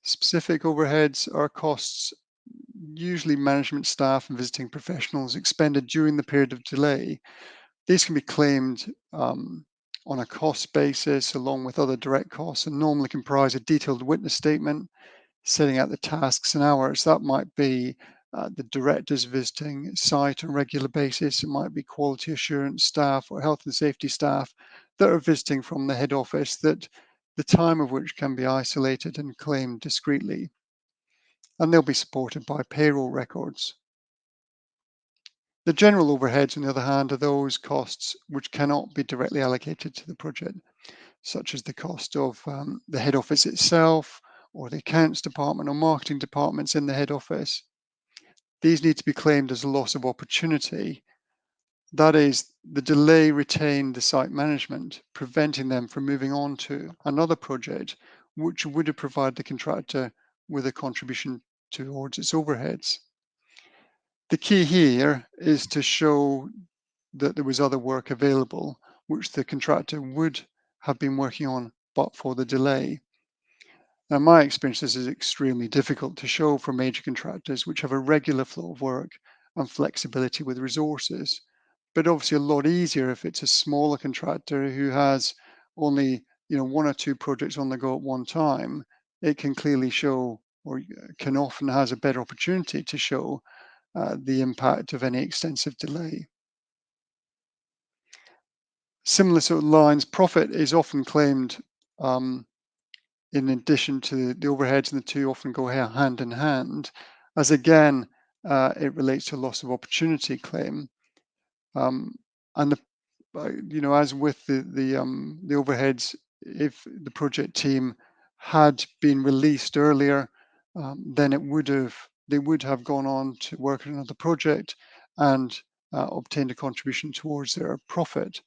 Specific overheads are costs, usually management staff and visiting professionals, expended during the period of delay. These can be claimed on a cost basis along with other direct costs, and normally comprise a detailed witness statement setting out the tasks and hours. That might be the directors visiting site on a regular basis. It might be quality assurance staff or health and safety staff that are visiting from the head office, that the time of which can be isolated and claimed discreetly. And they'll be supported by payroll records. The general overheads, on the other hand, are those costs which cannot be directly allocated to the project, such as the cost of the head office itself, or the accounts department or marketing departments in the head office. These need to be claimed as a loss of opportunity. That is, the delay retained the site management, preventing them from moving on to another project, which would have provided the contractor with a contribution towards its overheads. The key here is to show that there was other work available, which the contractor would have been working on but for the delay. Now, in my experience, this is extremely difficult to show for major contractors, which have a regular flow of work and flexibility with resources. But obviously a lot easier if it's a smaller contractor who has only one or two projects on the go at one time. It can clearly show, or can often has a better opportunity to show the impact of any extensive delay. Similar sort of lines, profit is often claimed in addition to the overheads, and the two often go hand in hand, as again, it relates to a loss of opportunity claim. And as with the overheads, if the project team had been released earlier, then they would have gone on to work on another project and obtained a contribution towards their profit.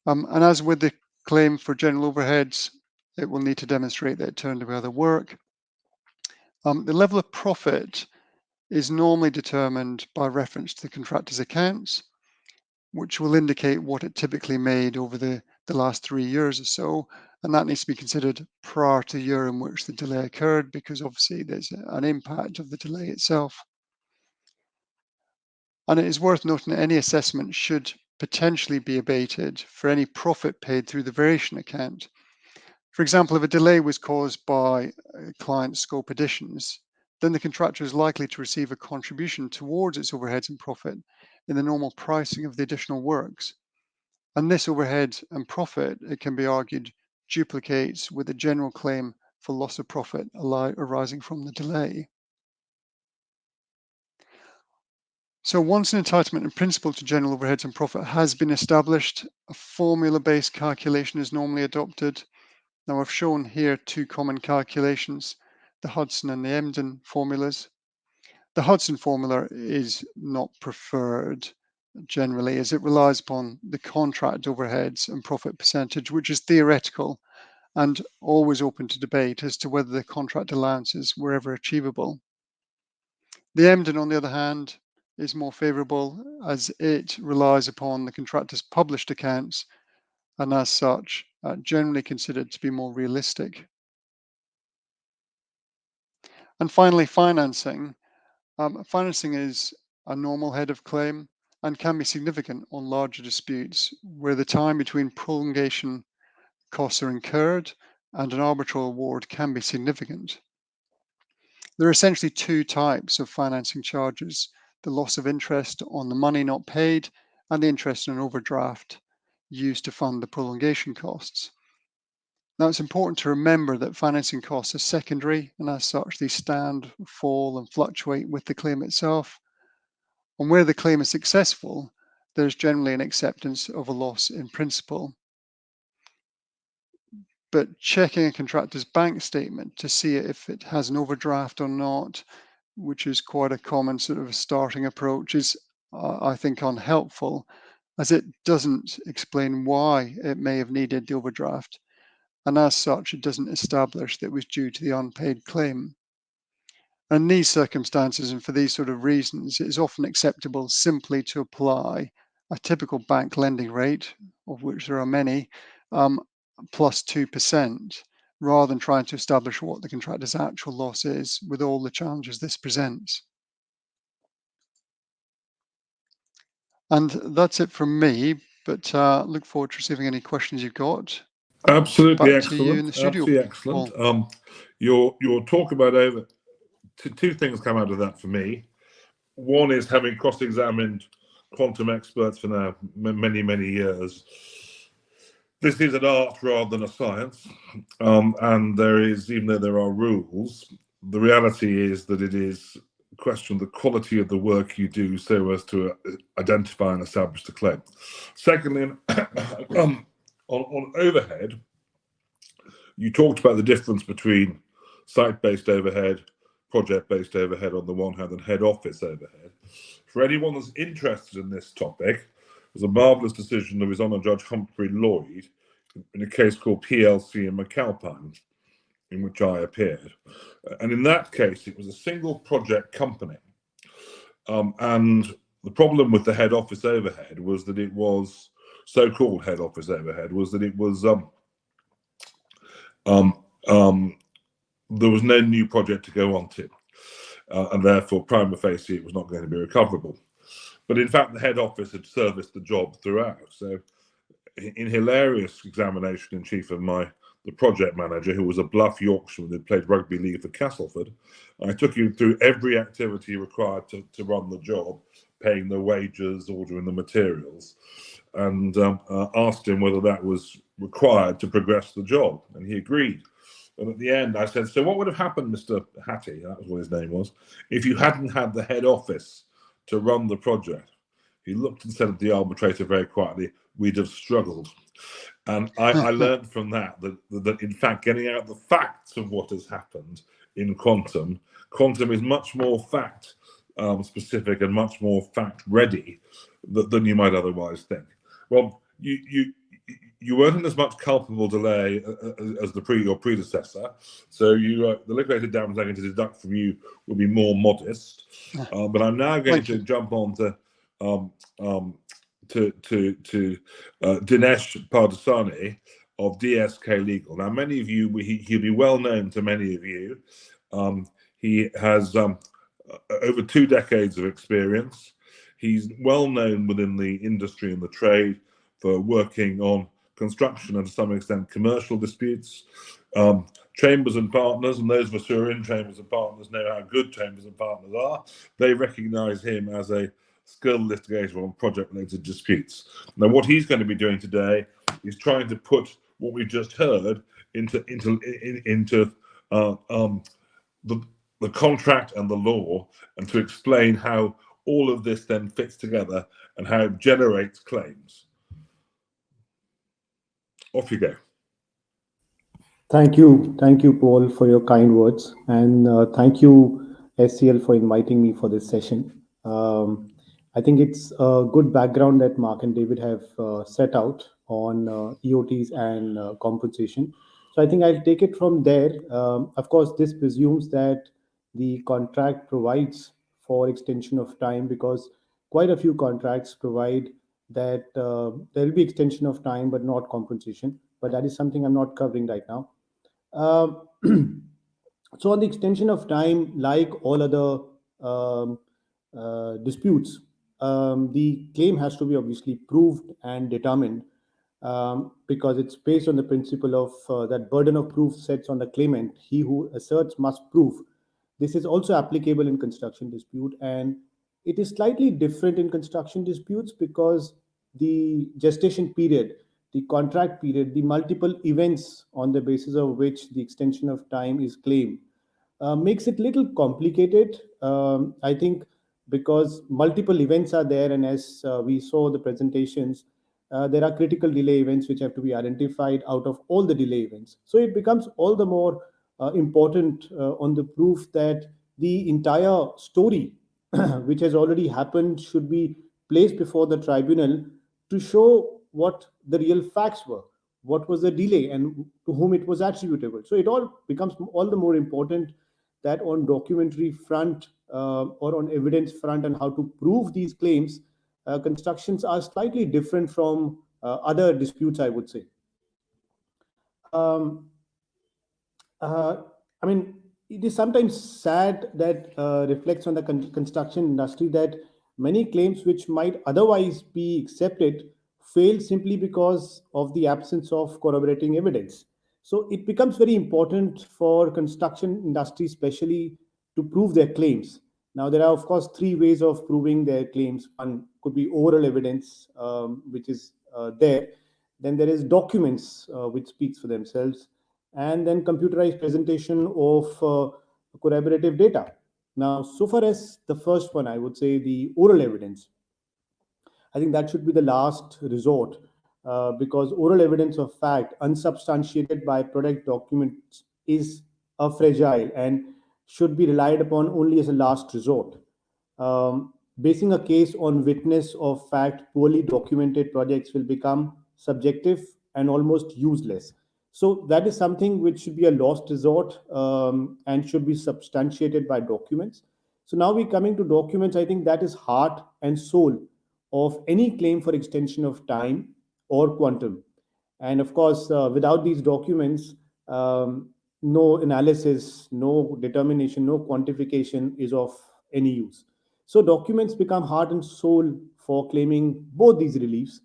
And as with the claim for general overheads, it will need to demonstrate that it turned away other work. The level of profit is normally determined by reference to the contractor's accounts, which will indicate what it typically made over the last 3 years or so. And that needs to be considered prior to the year in which the delay occurred, because obviously there's an impact of the delay itself. And it is worth noting that any assessment should potentially be abated for any profit paid through the variation account. For example, if a delay was caused by client scope additions, then the contractor is likely to receive a contribution towards its overheads and profit in the normal pricing of the additional works. And this overhead and profit, it can be argued, duplicates with a general claim for loss of profit arising from the delay. So once an entitlement in principle to general overheads and profit has been established, a formula-based calculation is normally adopted. Now I've shown here two common calculations, the Hudson and the Emden formulas. The Hudson formula is not preferred generally, as it relies upon the contract overheads and profit percentage, which is theoretical and always open to debate as to whether the contract allowances were ever achievable. The Emden, on the other hand, is more favourable, as it relies upon the contractor's published accounts and as such generally considered to be more realistic. And finally, financing. Financing is a normal head of claim and can be significant on larger disputes where the time between prolongation costs are incurred and an arbitral award can be significant. There are essentially two types of financing charges: the loss of interest on the money not paid and the interest on an overdraft used to fund the prolongation costs. Now, it's important to remember that financing costs are secondary, and as such, they stand, fall, and fluctuate with the claim itself. And where the claim is successful, there's generally an acceptance of a loss in principle. But checking a contractor's bank statement to see if it has an overdraft or not, which is quite a common sort of starting approach, is, I think, unhelpful, as it doesn't explain why it may have needed the overdraft. And as such, it doesn't establish that it was due to the unpaid claim. And in these circumstances, and for these sort of reasons, it is often acceptable simply to apply a typical bank lending rate, of which there are many, plus 2%, rather than trying to establish what the contractor's actual loss is, with all the challenges this presents. And that's it from me, but look forward to receiving any questions you've got. Absolutely Back to you in the excellent. studio, Absolutely excellent. Your talk about two things come out of that for me. One is, having cross-examined quantum experts for now many years, this is an art rather than a science, and there is, even though there are rules, the reality is that it is a question of the quality of the work you do so as to identify and establish the claim. Secondly, on overhead, you talked about the difference between site-based overhead, project-based overhead on the one hand, and head office overhead. For anyone that's interested in this topic, there's a marvellous decision of His Honour Judge Humphrey Lloyd in a case called PLC and McAlpine, in which I appeared. And in that case, it was a single project company. And the problem with the head office overhead was that it was, so-called head office overhead, was that it was, there was no new project to go on to. And therefore, prima facie, it was not going to be recoverable. But in fact, the head office had serviced the job throughout. So in hilarious examination in chief of the project manager, who was a bluff Yorkshireman who played rugby league for Castleford, I took him through every activity required to run the job, paying the wages, ordering the materials. and asked him whether that was required to progress the job, and he agreed. And at the end, I said, "So what would have happened, Mr. Hattie," that was what his name was, "if you hadn't had the head office to run the project?" He looked and said to the arbitrator very quietly, "We'd have struggled." And I learned from that in fact, getting out the facts of what has happened in quantum is much more fact specific and much more fact ready than you might otherwise think. Well, you weren't in as much culpable delay as your predecessor, so the liquidated damages I'm going to deduct from you will be more modest. But I'm now going to jump on to Dinesh Pardasani of DSK Legal. Now, many of you, he'll be well known to many of you. He has over 2 decades of experience. He's well known within the industry and the trade for working on construction and to some extent commercial disputes. Chambers and partners, and those of us who are in Chambers and Partners know how good Chambers and Partners are. They recognize him as a skilled litigator on project-related disputes. Now, what he's going to be doing today is trying to put what we've just heard into the contract and the law, and to explain how all of this then fits together and how it generates claims. Off you go. Thank you, Paul, for your kind words, and thank you, SCL, for inviting me for this session. I think it's a good background that Mark and David have set out on EOTs and compensation. So I think I'll take it from there. Of course, this presumes that the contract provides for extension of time, because quite a few contracts provide that there will be extension of time but not compensation. But that is something I'm not covering right now. So on the extension of time, like all other disputes, the claim has to be obviously proved and determined, because it's based on the principle of that burden of proof sets on the claimant. He who asserts must prove. This is also applicable in construction dispute, and it is slightly different in construction disputes because the gestation period, the contract period, the multiple events on the basis of which the extension of time is claimed makes it little complicated. I think because multiple events are there, and as we saw the presentations, there are critical delay events which have to be identified out of all the delay events. So it becomes all the more important on the proof that the entire story which has already happened should be placed before the tribunal to show what the real facts were, what was the delay, and to whom it was attributable. So it all becomes all the more important that on documentary front or on evidence front and how to prove these claims, constructions are slightly different from other disputes, I would say. I mean, it is sometimes sad that reflects on the construction industry that many claims which might otherwise be accepted fail simply because of the absence of corroborating evidence. So it becomes very important for construction industry, especially, to prove their claims. Now, there are, of course, 3 ways of proving their claims. One could be oral evidence, which is there. Then there is documents, which speaks for themselves, and then computerized presentation of corroborative data. Now, so far as the first one, I would say the oral evidence, I think that should be the last resort, because oral evidence of fact unsubstantiated by product documents is fragile and should be relied upon only as a last resort. Basing a case on witness of fact poorly documented projects will become subjective and almost useless. So that is something which should be a last resort, and should be substantiated by documents. So now we're coming to documents. I think that is heart and soul of any claim for extension of time or quantum. And of course, without these documents, no analysis, no determination, no quantification is of any use. So documents become heart and soul for claiming both these reliefs.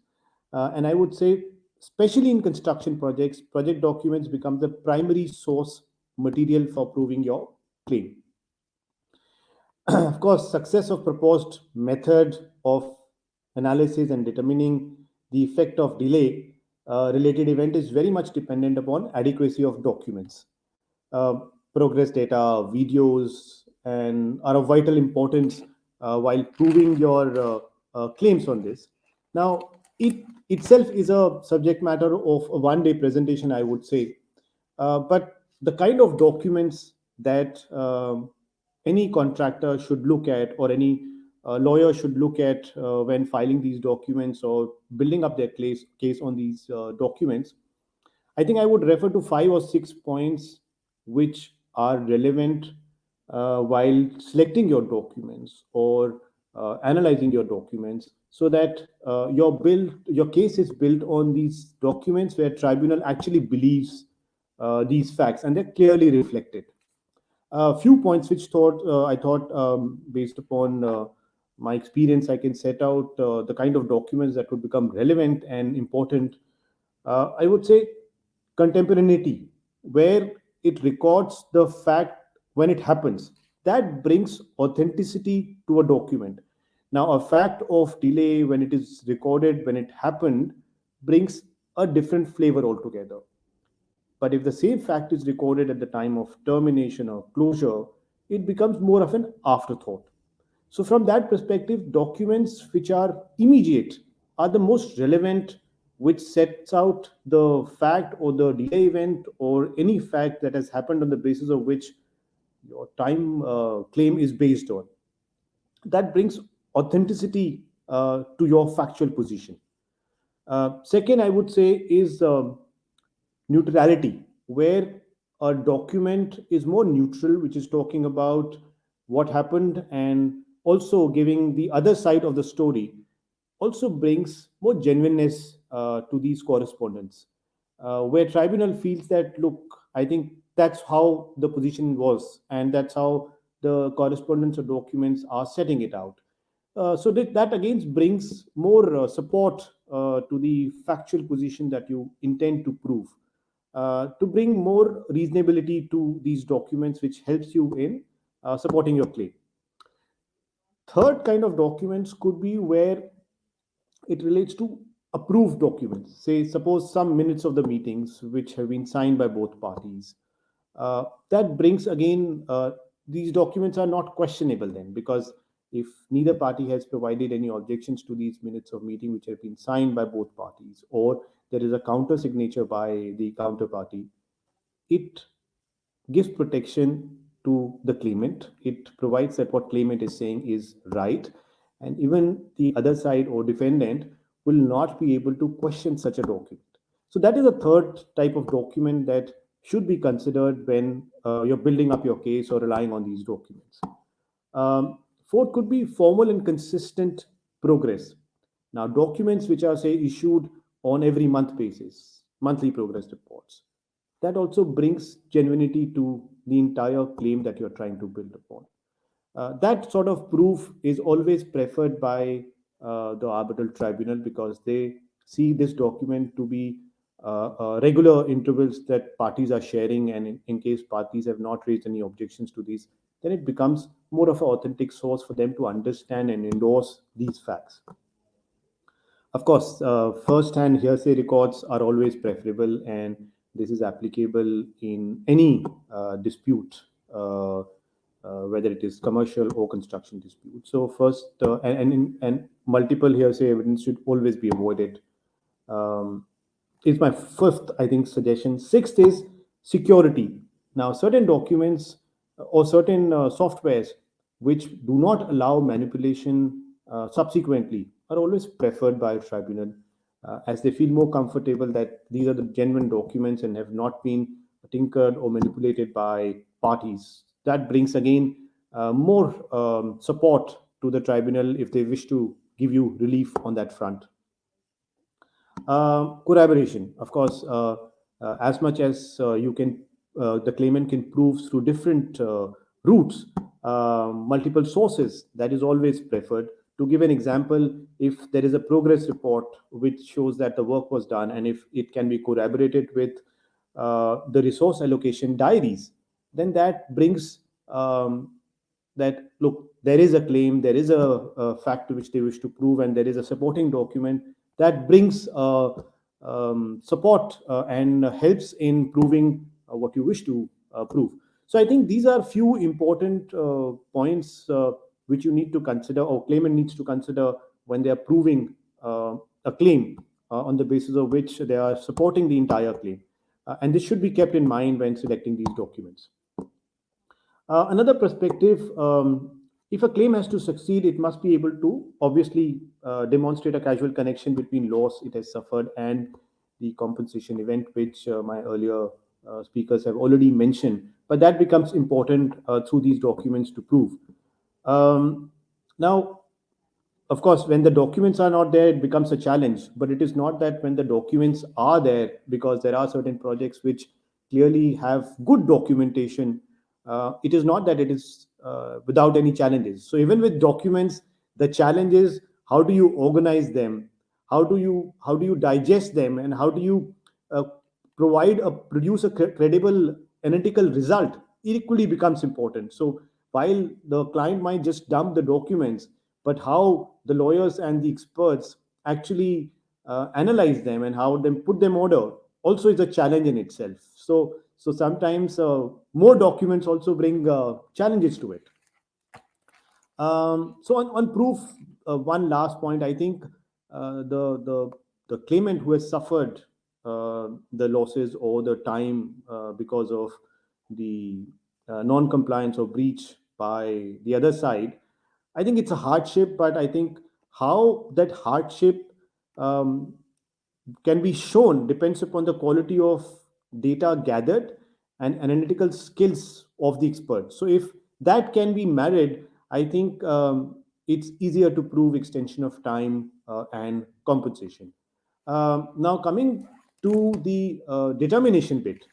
And I would say, especially in construction projects, project documents become the primary source material for proving your claim. Of course, success of proposed method of analysis and determining the effect of delay related event is very much dependent upon adequacy of documents. Uh, Progress data, videos, and are of vital importance while proving your claims on this. Now, it itself is a subject matter of a one-day presentation, I would say. But the kind of documents that any contractor should look at, or any lawyer should look at when filing these documents or building up their case on these documents, I think I would refer to 5 or 6 points which are relevant while selecting your documents or analyzing your documents, so that your case is built on these documents where tribunal actually believes these facts and they're clearly reflected. A few points which I thought, based upon my experience, I can set out the kind of documents that would become relevant and important. I would say contemporaneity, where it records the fact when it happens. That brings authenticity to a document. Now, a fact of delay, when it is recorded when it happened, brings a different flavor altogether. But if the same fact is recorded at the time of termination or closure, it becomes more of an afterthought. So, from that perspective, documents which are immediate are the most relevant, which sets out the fact or the delay event or any fact that has happened on the basis of which your time claim is based on. That brings authenticity to your factual position. Second, I would say, is neutrality, where a document is more neutral, which is talking about what happened and also giving the other side of the story, also brings more genuineness to these correspondence, where tribunal feels that, look, I think that's how the position was, and that's how the correspondence or documents are setting it out. So that again brings more support to the factual position that you intend to prove, to bring more reasonability to these documents, which helps you in supporting your claim. Third kind of documents could be where it relates to approved documents. Say, suppose some minutes of the meetings which have been signed by both parties. That brings again, these documents are not questionable then, because if neither party has provided any objections to these minutes of meeting which have been signed by both parties, or there is a counter signature by the counterparty, it gives protection to the claimant. It provides that what claimant is saying is right, and even the other side or defendant will not be able to question such a document. So that is a third type of document that should be considered when you're building up your case or relying on these documents. Fourth could be formal and consistent progress. Now, documents which are, say, issued on every month basis, monthly progress reports, that also brings genuinity to the entire claim that you're trying to build upon. That sort of proof is always preferred by the arbitral tribunal, because they see this document to be regular intervals that parties are sharing, and in case parties have not raised any objections to these, then it becomes more of an authentic source for them to understand and endorse these facts. Of course, first-hand hearsay records are always preferable, and this is applicable in any dispute, whether it is commercial or construction dispute. So first, and multiple hearsay evidence should always be avoided. Is my first, I think, suggestion. Sixth is security. Now, certain documents or certain softwares which do not allow manipulation subsequently are always preferred by a tribunal, as they feel more comfortable that these are the genuine documents and have not been tinkered or manipulated by parties. That brings again more support to the tribunal if they wish to give you relief on that front. Corroboration, of course, as much as the claimant can prove through different routes, multiple sources, that is always preferred. To give an example, if there is a progress report which shows that the work was done, and if it can be corroborated with the resource allocation diaries, then that brings that, look, there is a claim, there is a fact to which they wish to prove, and there is a supporting document that brings support and helps in proving what you wish to prove. So I think these are few important points which you need to consider, or claimant needs to consider, when they are proving a claim on the basis of which they are supporting the entire claim. And this should be kept in mind when selecting these documents. Another perspective, if a claim has to succeed, it must be able to obviously demonstrate a causal connection between loss it has suffered and the compensation event, which my earlier speakers have already mentioned. But that becomes important through these documents to prove. Now, of course, when the documents are not there, it becomes a challenge. But it is not that when the documents are there, because there are certain projects which clearly have good documentation, it is not that it is without any challenges. So even with documents, the challenge is how do you organize them, how do you digest them, and how do you uh, produce a credible analytical result, equally becomes important. So while the client might just dump the documents, but how the lawyers and the experts actually analyze them and how them put them order also is a challenge in itself. So sometimes more documents also bring challenges to it. So on proof, one last point, I think the claimant who has suffered the losses or the time because of the non-compliance or breach by the other side, I think it's a hardship. But I think how that hardship um, can be shown depends upon the quality of data gathered and analytical skills of the expert. So if that can be married, I think it's easier to prove extension of time and compensation. Now coming to the determination bit,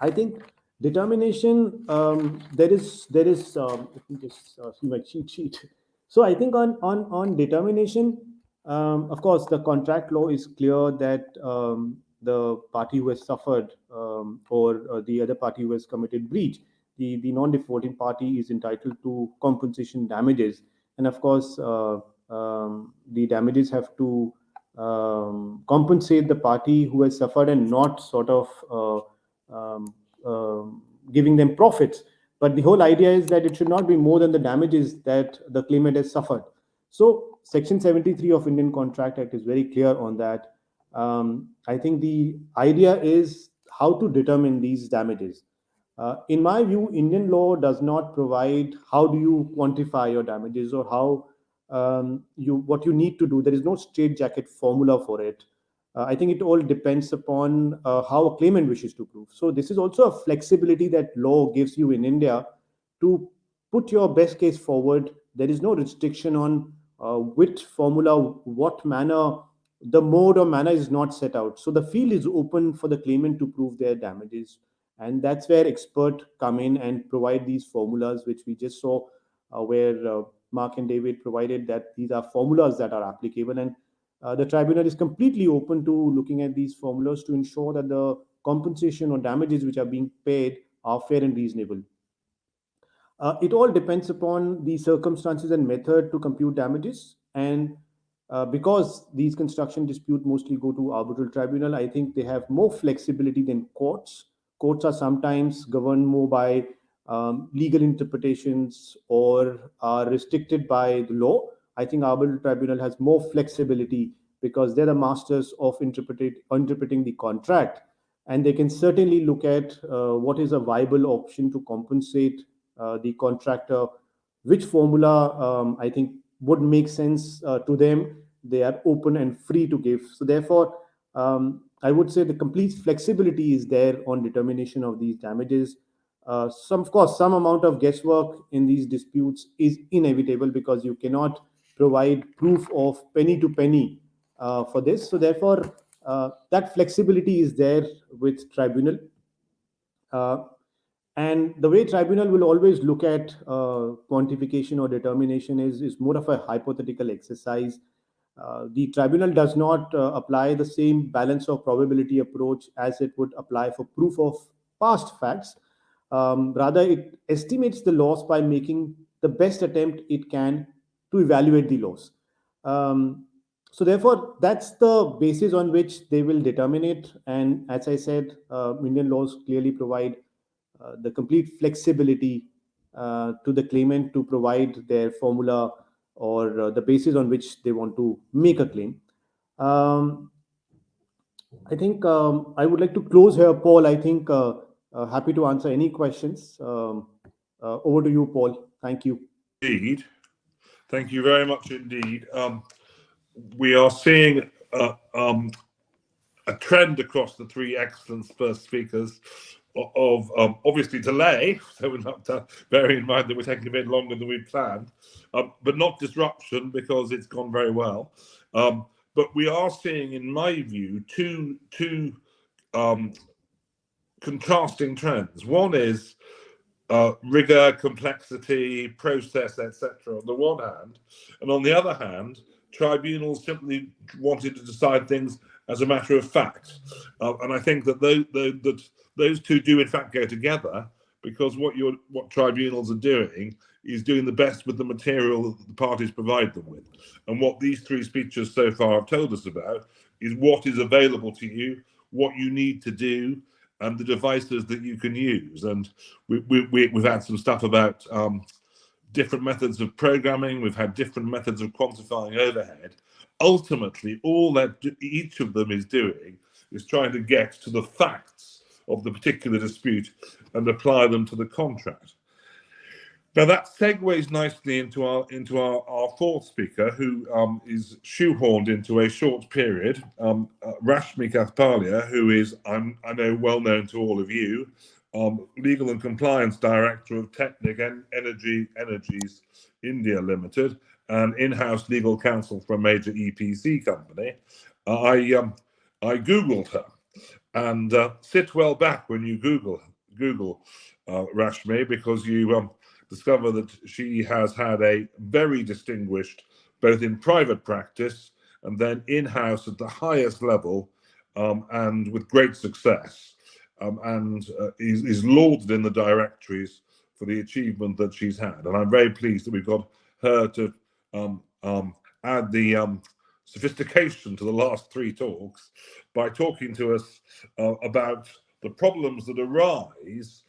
I think determination. There is. Let me just see my cheat sheet. So I think on determination, of course, the contract law is clear that the party who has suffered or the other party who has committed breach, the non-defaulting party is entitled to compensation damages, and of course, the damages have to compensate the party who has suffered and not sort of um, giving them profits. But the whole idea is that it should not be more than the damages that the claimant has suffered. So Section 73 of Indian Contract Act is very clear on that. I think the idea is how to determine these damages. In my view, Indian law does not provide how do you quantify your damages or how you what you need to do. There is no straitjacket formula for it. I think it all depends upon how a claimant wishes to prove. So this is also a flexibility that law gives you in India to put your best case forward. There is no restriction on which formula, what manner, the mode or manner is not set out. So the field is open for the claimant to prove their damages, and that's where expert come in and provide these formulas, which we just saw, where Mark and David provided that these are formulas that are applicable, and the tribunal is completely open to looking at these formulas to ensure that the compensation or damages which are being paid are fair and reasonable. It all depends upon the circumstances and method to compute damages. And because these construction disputes mostly go to arbitral tribunal, I think they have more flexibility than courts. Courts are sometimes governed more by legal interpretations or are restricted by the law. I think arbitral tribunal has more flexibility because they're the masters of interpreting the contract, and they can certainly look at what is a viable option to compensate the contractor, which formula I think would make sense to them. They are open and free to give. So therefore, I would say the complete flexibility is there on determination of these damages. Some, of course, some amount of guesswork in these disputes is inevitable because you cannot provide proof of penny to penny for this. So therefore, that flexibility is there with tribunal. Uh, and the way tribunal will always look at quantification or determination is more of a hypothetical exercise. The tribunal does not apply the same balance of probability approach as it would apply for proof of past facts. Rather, it estimates the loss by making the best attempt it can to evaluate the loss. Um, So therefore, that's the basis on which they will determine it. And as I said, Indian laws clearly provide the complete flexibility to the claimant to provide their formula or the basis on which they want to make a claim. Um, I think I would like to close here, Paul. I think happy to answer any questions. Over to you, Paul. Thank you. Indeed. Thank you very much indeed. We are seeing a trend across the three excellent first speakers of obviously delay, so we'll have to bear in mind that we're taking a bit longer than we planned, but not disruption because it's gone very well. But we are seeing, in my view, two contrasting trends. One is rigor, complexity, process, etc. on the one hand, and on the other hand, tribunals simply wanted to decide things as a matter of fact. And I think that those two do in fact go together, because what tribunals are doing is doing the best with the material that the parties provide them with. And what these three speeches so far have told us about is what is available to you, what you need to do, and the devices that you can use. And we've had some stuff about different methods of programming. We've had different methods of quantifying overhead. Ultimately, all that each of them is doing is trying to get to the facts of the particular dispute and apply them to the contract. Now that segues nicely into our fourth speaker, who is shoehorned into a short period, Rashmi Kathpalia, who is, I know, well known to all of you, Legal and Compliance Director of Technip Energies India Limited, and in-house legal counsel for a major EPC company. I Googled her, and sit well back when you Google Rashmi, because you discover that she has had a very distinguished, both in private practice and then in-house at the highest level, and with great success, and is lauded in the directories for the achievement that she's had. And I'm very pleased that we've got her to add the sophistication to the last three talks by talking to us about the problems that arise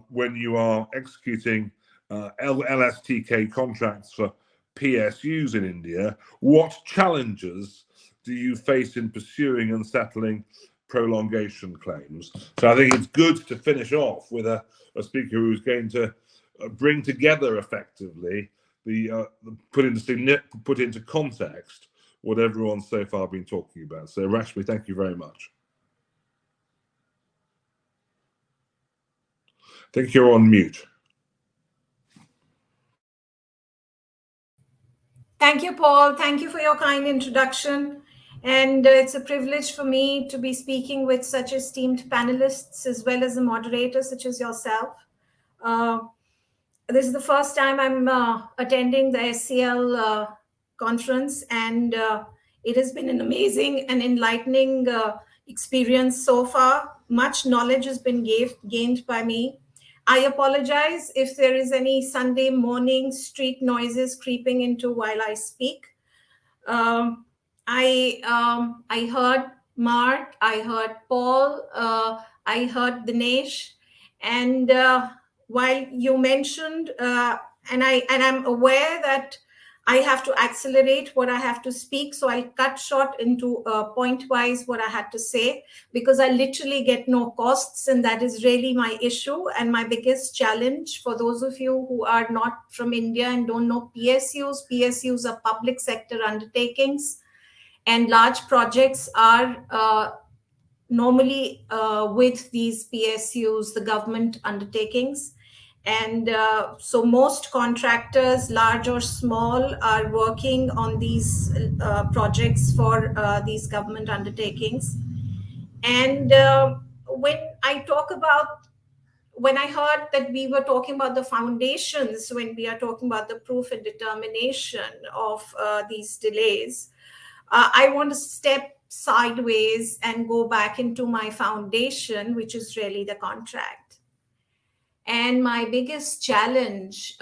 when you are executing LSTK contracts for PSUs in India. What challenges do you face in pursuing and settling prolongation claims? So I think it's good to finish off with a speaker who's going to bring together effectively the put into context what everyone's so far been talking about. So Rashmi, thank you very much. I think you're on mute. Thank you, Paul. Thank you for your kind introduction. And it's a privilege for me to be speaking with such esteemed panelists, as well as a moderator such as yourself. This is the first time I'm attending the SCL conference, and it has been an amazing and enlightening experience so far. Much knowledge has been gained by me. I apologize if there is any Sunday morning street noises creeping into while I speak. I heard Mark, I heard Paul, I heard Dinesh, and while you mentioned, and I'm aware that I have to accelerate what I have to speak, so I'll cut short into point-wise what I had to say, because I literally get no costs, and that is really my issue and my biggest challenge. For those of you who are not from India and don't know PSUs are public sector undertakings, and large projects are normally with these PSUs, the government undertakings. And so most contractors, large or small, are working on these projects for these government undertakings. And when I heard that we were talking about the foundations, when we are talking about the proof and determination of these delays, I want to step sideways and go back into my foundation, which is really the contract. And my biggest challenge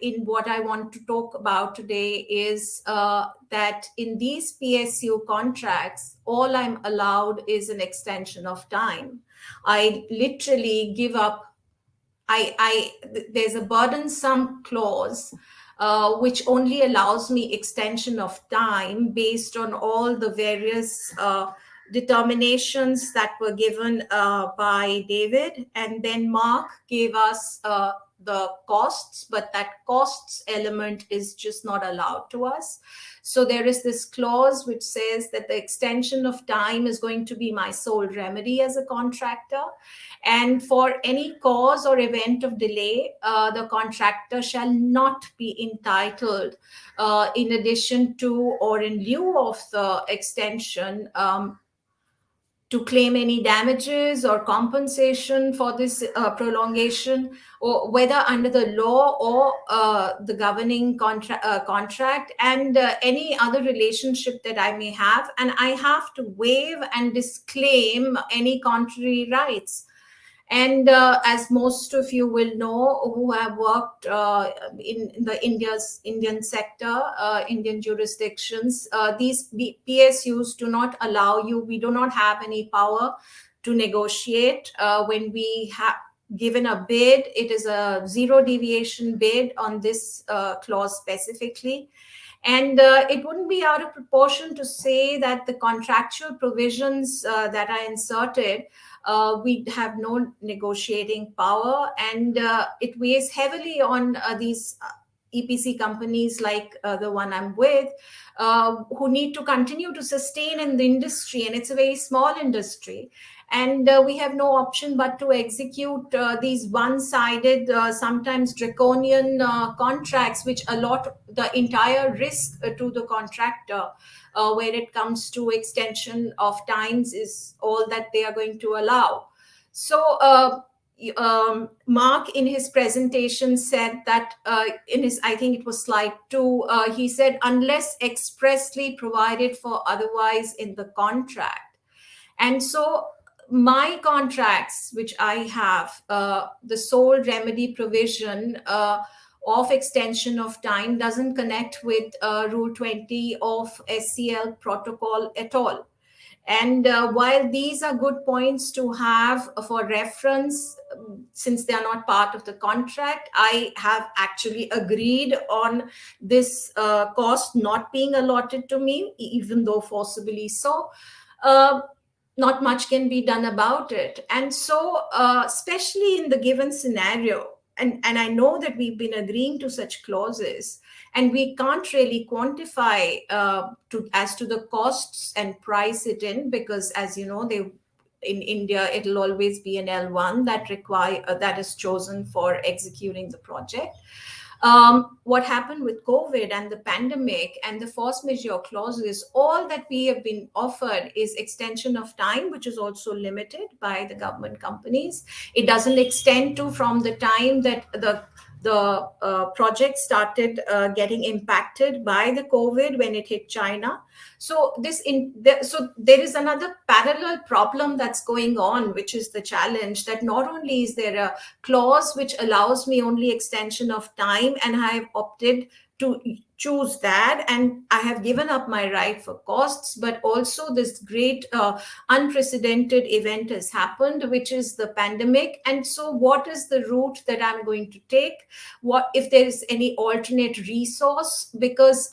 in what I want to talk about today is that in these PSU contracts, all I'm allowed is an extension of time. I literally give up. There's a burdensome clause which only allows me extension of time based on all the various determinations that were given by David, and then Mark gave us the costs, but that costs element is just not allowed to us. So there is this clause which says that the extension of time is going to be my sole remedy as a contractor. And for any cause or event of delay, the contractor shall not be entitled, in addition to or in lieu of the extension, to claim any damages or compensation for this prolongation, or whether under the law or the governing contract, and any other relationship that I may have. And I have to waive and disclaim any contrary rights. And as most of you will know who have worked in the Indian sector, Indian jurisdictions, these PSUs do not allow you, we do not have any power to negotiate. When we have given a bid, it is a zero deviation bid on this clause specifically. And it wouldn't be out of proportion to say that the contractual provisions that are inserted, we have no negotiating power, and it weighs heavily on these EPC companies like the one I'm with, who need to continue to sustain in the industry, and it's a very small industry. And we have no option but to execute these one-sided, sometimes draconian contracts, which allot the entire risk to the contractor, where it comes to extension of times is all that they are going to allow. So Mark in his presentation said that in his, I think it was slide 2, he said, unless expressly provided for otherwise in the contract. And so my contracts, which I have, the sole remedy provision of extension of time doesn't connect with Rule 20 of SCL protocol at all. And while these are good points to have for reference, since they are not part of the contract, I have actually agreed on this cost not being allotted to me, even though forcibly so. Not much can be done about it. And so, especially in the given scenario, and I know that we've been agreeing to such clauses, and we can't really quantify as to the costs and price it in, because as you know, in India, it'll always be an L1 that is chosen for executing the project. What happened with COVID and the pandemic and the force majeure clauses, all that we have been offered is extension of time, which is also limited by the government companies. It doesn't extend to from the time that the project started getting impacted by the COVID when it hit China. So so there is another parallel problem that's going on, which is the challenge that not only is there a clause which allows me only extension of time, and I have opted to choose that, and I have given up my right for costs, but also this great unprecedented event has happened, which is the pandemic. And so what is the route that I'm going to take? What if there is any alternate resource? Because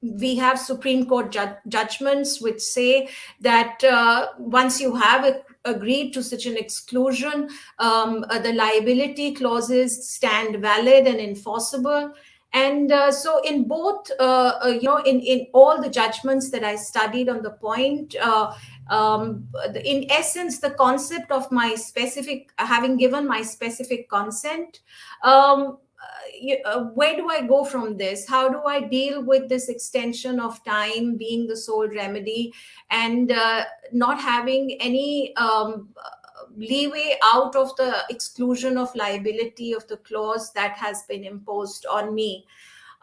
we have Supreme Court judgments which say that once you have agreed to such an exclusion, the liability clauses stand valid and enforceable. And so in both, in all the judgments that I studied on the point, in essence, the concept of my having given my specific consent, where do I go from this? How do I deal with this extension of time being the sole remedy, and not having any leeway out of the exclusion of liability of the clause that has been imposed on me?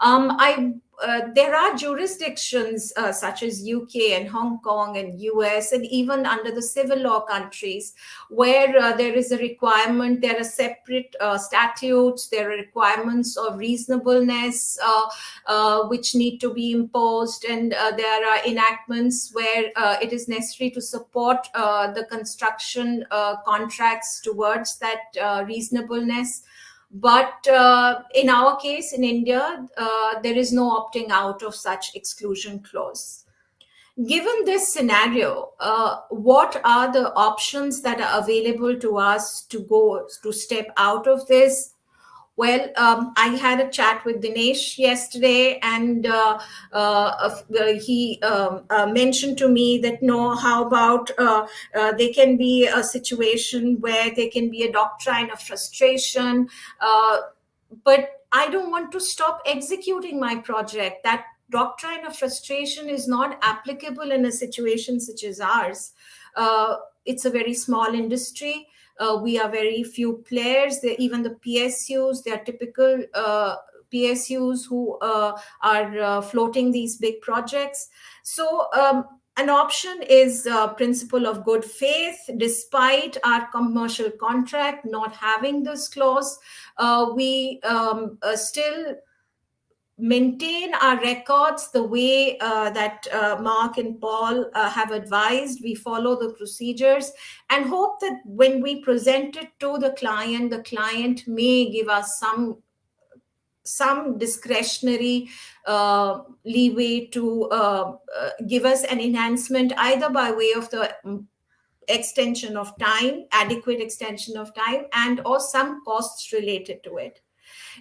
There are jurisdictions such as UK and Hong Kong and US, and even under the civil law countries, where there is a requirement, there are separate statutes, there are requirements of reasonableness which need to be imposed, and there are enactments where it is necessary to support the construction contracts towards that reasonableness. But in our case, in India, there is no opting out of such exclusion clause. Given this scenario, what are the options that are available to us to step out of this? Well, I had a chat with Dinesh yesterday, and he mentioned to me that no, how about there can be a situation where there can be a doctrine of frustration, but I don't want to stop executing my project. That doctrine of frustration is not applicable in a situation such as ours. It's a very small industry. We are very few players. Even the PSUs, they are typical PSUs who are floating these big projects. So an option is principle of good faith. Despite our commercial contract not having this clause, we still maintain our records the way that Mark and Paul have advised. We follow the procedures and hope that when we present it to the client may give us some discretionary leeway to give us an enhancement, either by way of the extension of time, adequate extension of time, and or some costs related to it.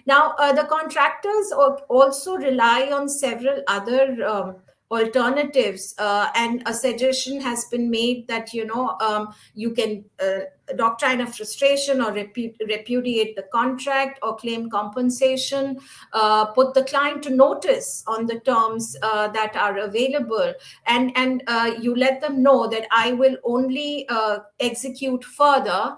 Now, the contractors also rely on several other alternatives, and a suggestion has been made that you can doctrine of frustration, or repudiate the contract, or claim compensation, put the client to notice on the terms that are available, and you let them know that I will only execute further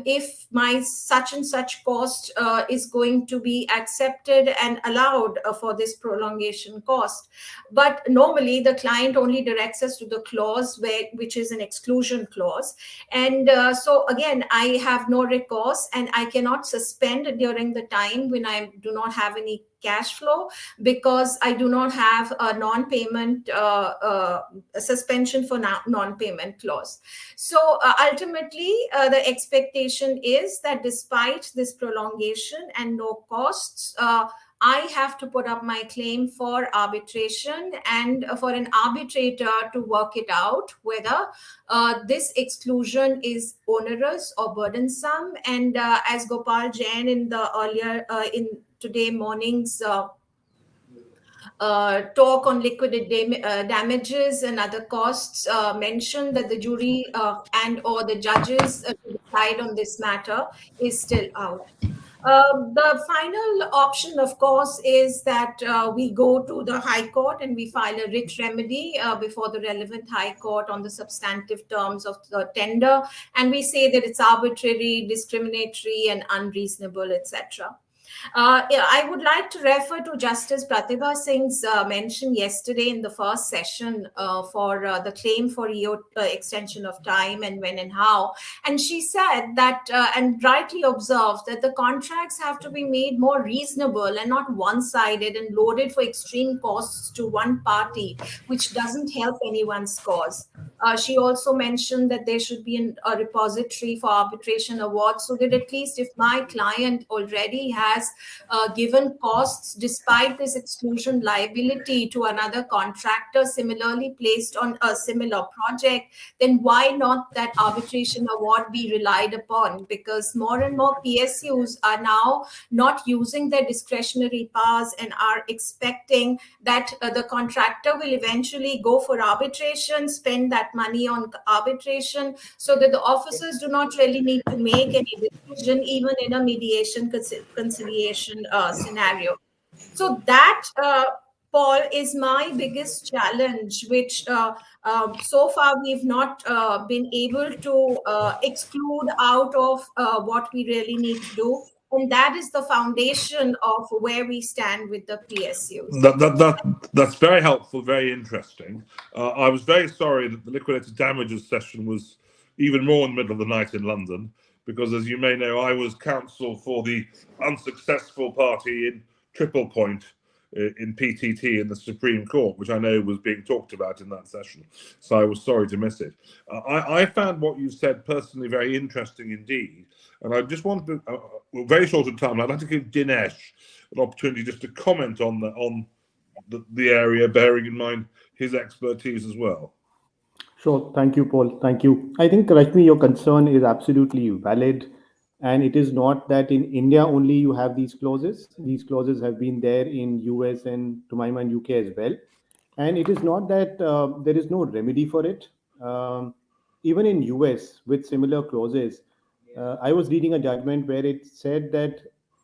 if my such and such cost is going to be accepted and allowed for this prolongation cost. But normally the client only directs us to the clause which is an exclusion clause, and so again, I have no recourse, and I cannot suspend during the time when I do not have any cash flow, because I do not have a non-payment suspension for non-payment clause. So ultimately, the expectation is that despite this prolongation and no costs, I have to put up my claim for arbitration, and for an arbitrator to work it out whether this exclusion is onerous or burdensome. And as Gopal Jain in the earlier in today morning's talk on liquidated damages and other costs mentioned, that the jury and or the judges to decide on this matter is still out. The final option, of course, is that we go to the High Court and we file a writ remedy before the relevant High Court on the substantive terms of the tender, and we say that it's arbitrary, discriminatory, and unreasonable, etc. I would like to refer to Justice Pratibha Singh's mention yesterday in the first session for the claim for EO extension of time and when and how. And she said that, and rightly observed, that the contracts have to be made more reasonable and not one-sided and loaded for extreme costs to one party, which doesn't help anyone's cause. She also mentioned that there should be a repository for arbitration awards, so that at least if my client already has given costs despite this exclusion liability to another contractor similarly placed on a similar project, then why not that arbitration award be relied upon? Because more and more PSUs are now not using their discretionary powers and are expecting that the contractor will eventually go for arbitration, spend that money on arbitration, so that the officers do not really need to make any decision, even in a mediation conciliation scenario. So that, Paul, is my biggest challenge, which so far we've not been able to exclude out of what we really need to do. And that is the foundation of where we stand with the PSUs. That's very helpful, very interesting. I was very sorry that the liquidated damages session was even more in the middle of the night in London, because as you may know, I was counsel for the unsuccessful party in Triple Point in PTT in the Supreme Court, which I know was being talked about in that session. So I was sorry to miss it. I found what you said personally very interesting indeed. And I just wanted to, very short of time, I'd like to give Dinesh an opportunity just to comment on the area, bearing in mind his expertise as well. Sure. Thank you, Paul. Thank you. I think, Rashmi, your concern is absolutely valid. And it is not that in India only you have these clauses. These clauses have been there in US and, to my mind, UK as well. And it is not that there is no remedy for it. Even in US with similar clauses, I was reading a judgment where it said that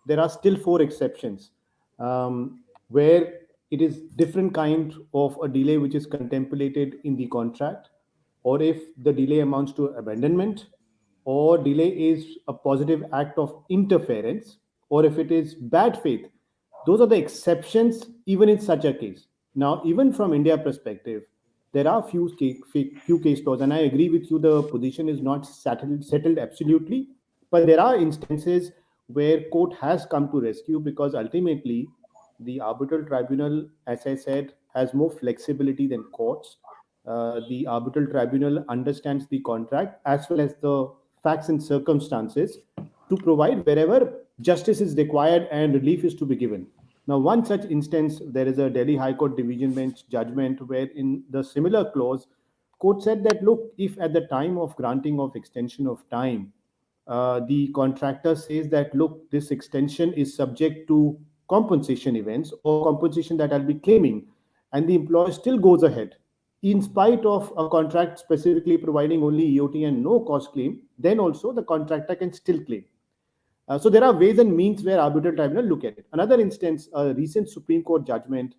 there are still 4 exceptions where it is different kind of a delay which is contemplated in the contract, or if the delay amounts to abandonment, or delay is a positive act of interference, or if it is bad faith. Those are the exceptions even in such a case. Now, even from India perspective, there are few case laws, and I agree with you, the position is not settled absolutely, but there are instances where court has come to rescue, because ultimately the arbitral tribunal, as I said, has more flexibility than courts. The arbitral tribunal understands the contract as well as the facts and circumstances to provide wherever justice is required and relief is to be given. Now, one such instance, there is a Delhi High Court Division Bench judgment where in the similar clause, court said that, look, if at the time of granting of extension of time, the contractor says that, look, this extension is subject to compensation events or compensation that I'll be claiming, and the employer still goes ahead, in spite of a contract specifically providing only EOT and no cost claim, then also the contractor can still claim. So there are ways and means where arbitral tribunal look at it. Another instance, a recent Supreme Court judgment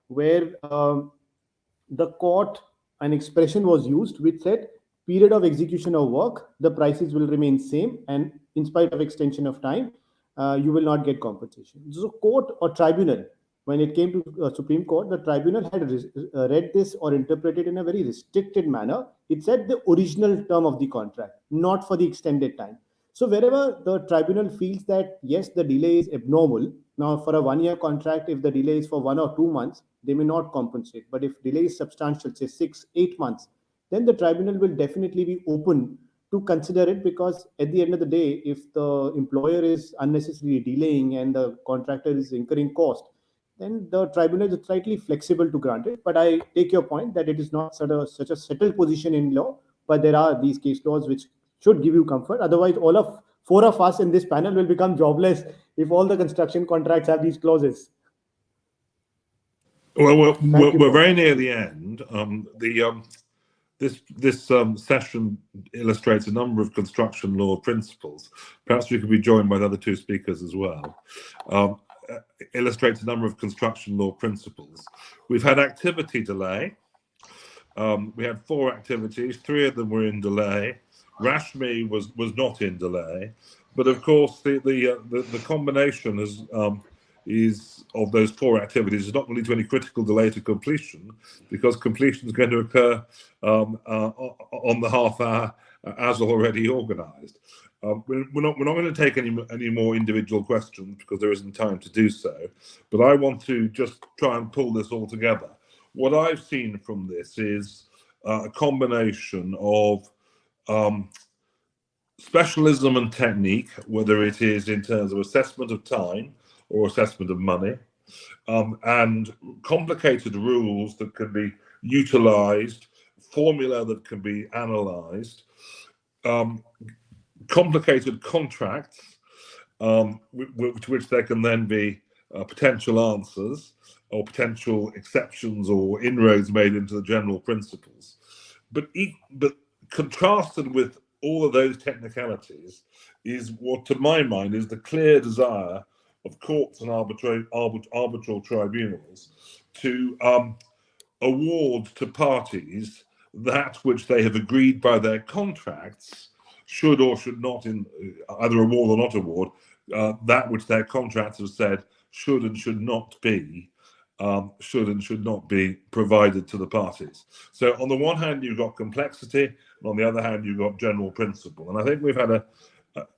where the court, an expression was used which said period of execution of work, the prices will remain same, and in spite of extension of time, you will not get compensation. So court or tribunal, when it came to Supreme Court, the tribunal had read this or interpreted in a very restricted manner. It said the original term of the contract, not for the extended time. So wherever the tribunal feels that, yes, the delay is abnormal, now for a 1-year contract, if the delay is for 1 or 2 months, they may not compensate. But if delay is substantial, say 6-8 months, then the tribunal will definitely be open to consider it, because at the end of the day, if the employer is unnecessarily delaying and the contractor is incurring cost, then the tribunal is slightly flexible to grant it. But I take your point that it is not such a settled position in law, but there are these case laws which should give you comfort. Otherwise, all of 4 of us in this panel will become jobless if all the construction contracts have these clauses. Well, we're very near the end. This session illustrates a number of construction law principles. Perhaps we could be joined by the other 2 speakers as well. Illustrates a number of construction law principles. We've had activity delay. We had 4 activities. 3 of them were in delay. Rashmi was not in delay, but of course the combination is of those 4 activities is not going to lead to any critical delay to completion, because completion is going to occur on the half hour as already organised. We're not going to take any more individual questions because there isn't time to do so, but I want to just try and pull this all together. What I've seen from this is a combination of specialism and technique, whether it is in terms of assessment of time or assessment of money, and complicated rules that can be utilized, formula that can be analyzed, complicated contracts, to which there can then be potential answers or potential exceptions or inroads made into the general principles. But contrasted with all of those technicalities is what, to my mind, is the clear desire of courts and arbitral tribunals to award to parties that which they have agreed by their contracts, should or should not, in either award or not award, that which their contracts have said should and should not be provided to the parties. So on the one hand, you've got complexity, and on the other hand, you've got general principle. And I think we've had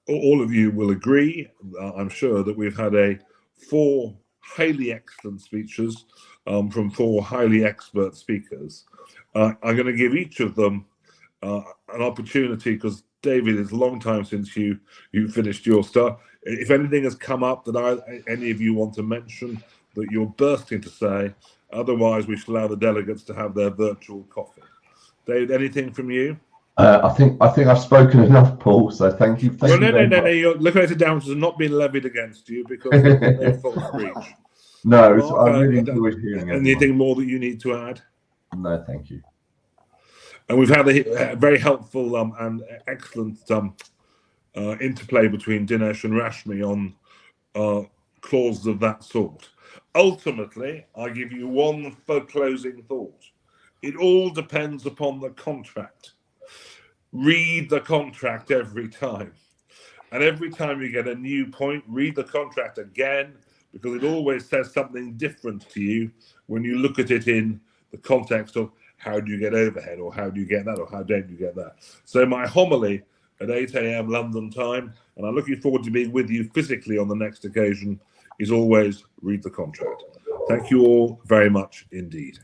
all of you will agree, I'm sure, that we've had 4 highly excellent speeches from 4 highly expert speakers. I'm going to give each of them an opportunity, because David, it's a long time since you finished your stuff. If anything has come up that any of you want to mention that you're bursting to say, otherwise we shall allow the delegates to have their virtual coffee. David, anything from you? I think I've spoken enough, Paul. So thank you. No. Your liquidated damages have not been levied against you because there's no false breach. No, Mark, I really enjoyed hearing it. Anything more that you need to add? No, thank you. And we've had a very helpful and excellent interplay between Dinesh and Rashmi on clauses of that sort. Ultimately, I give you one closing thought. It all depends upon the contract. Read the contract every time. And every time you get a new point, read the contract again, because it always says something different to you when you look at it in the context of how do you get overhead, or how do you get that, or how don't you get that. So my homily at 8 a.m. London time, and I'm looking forward to being with you physically on the next occasion, is always read the contract. Thank you all very much indeed.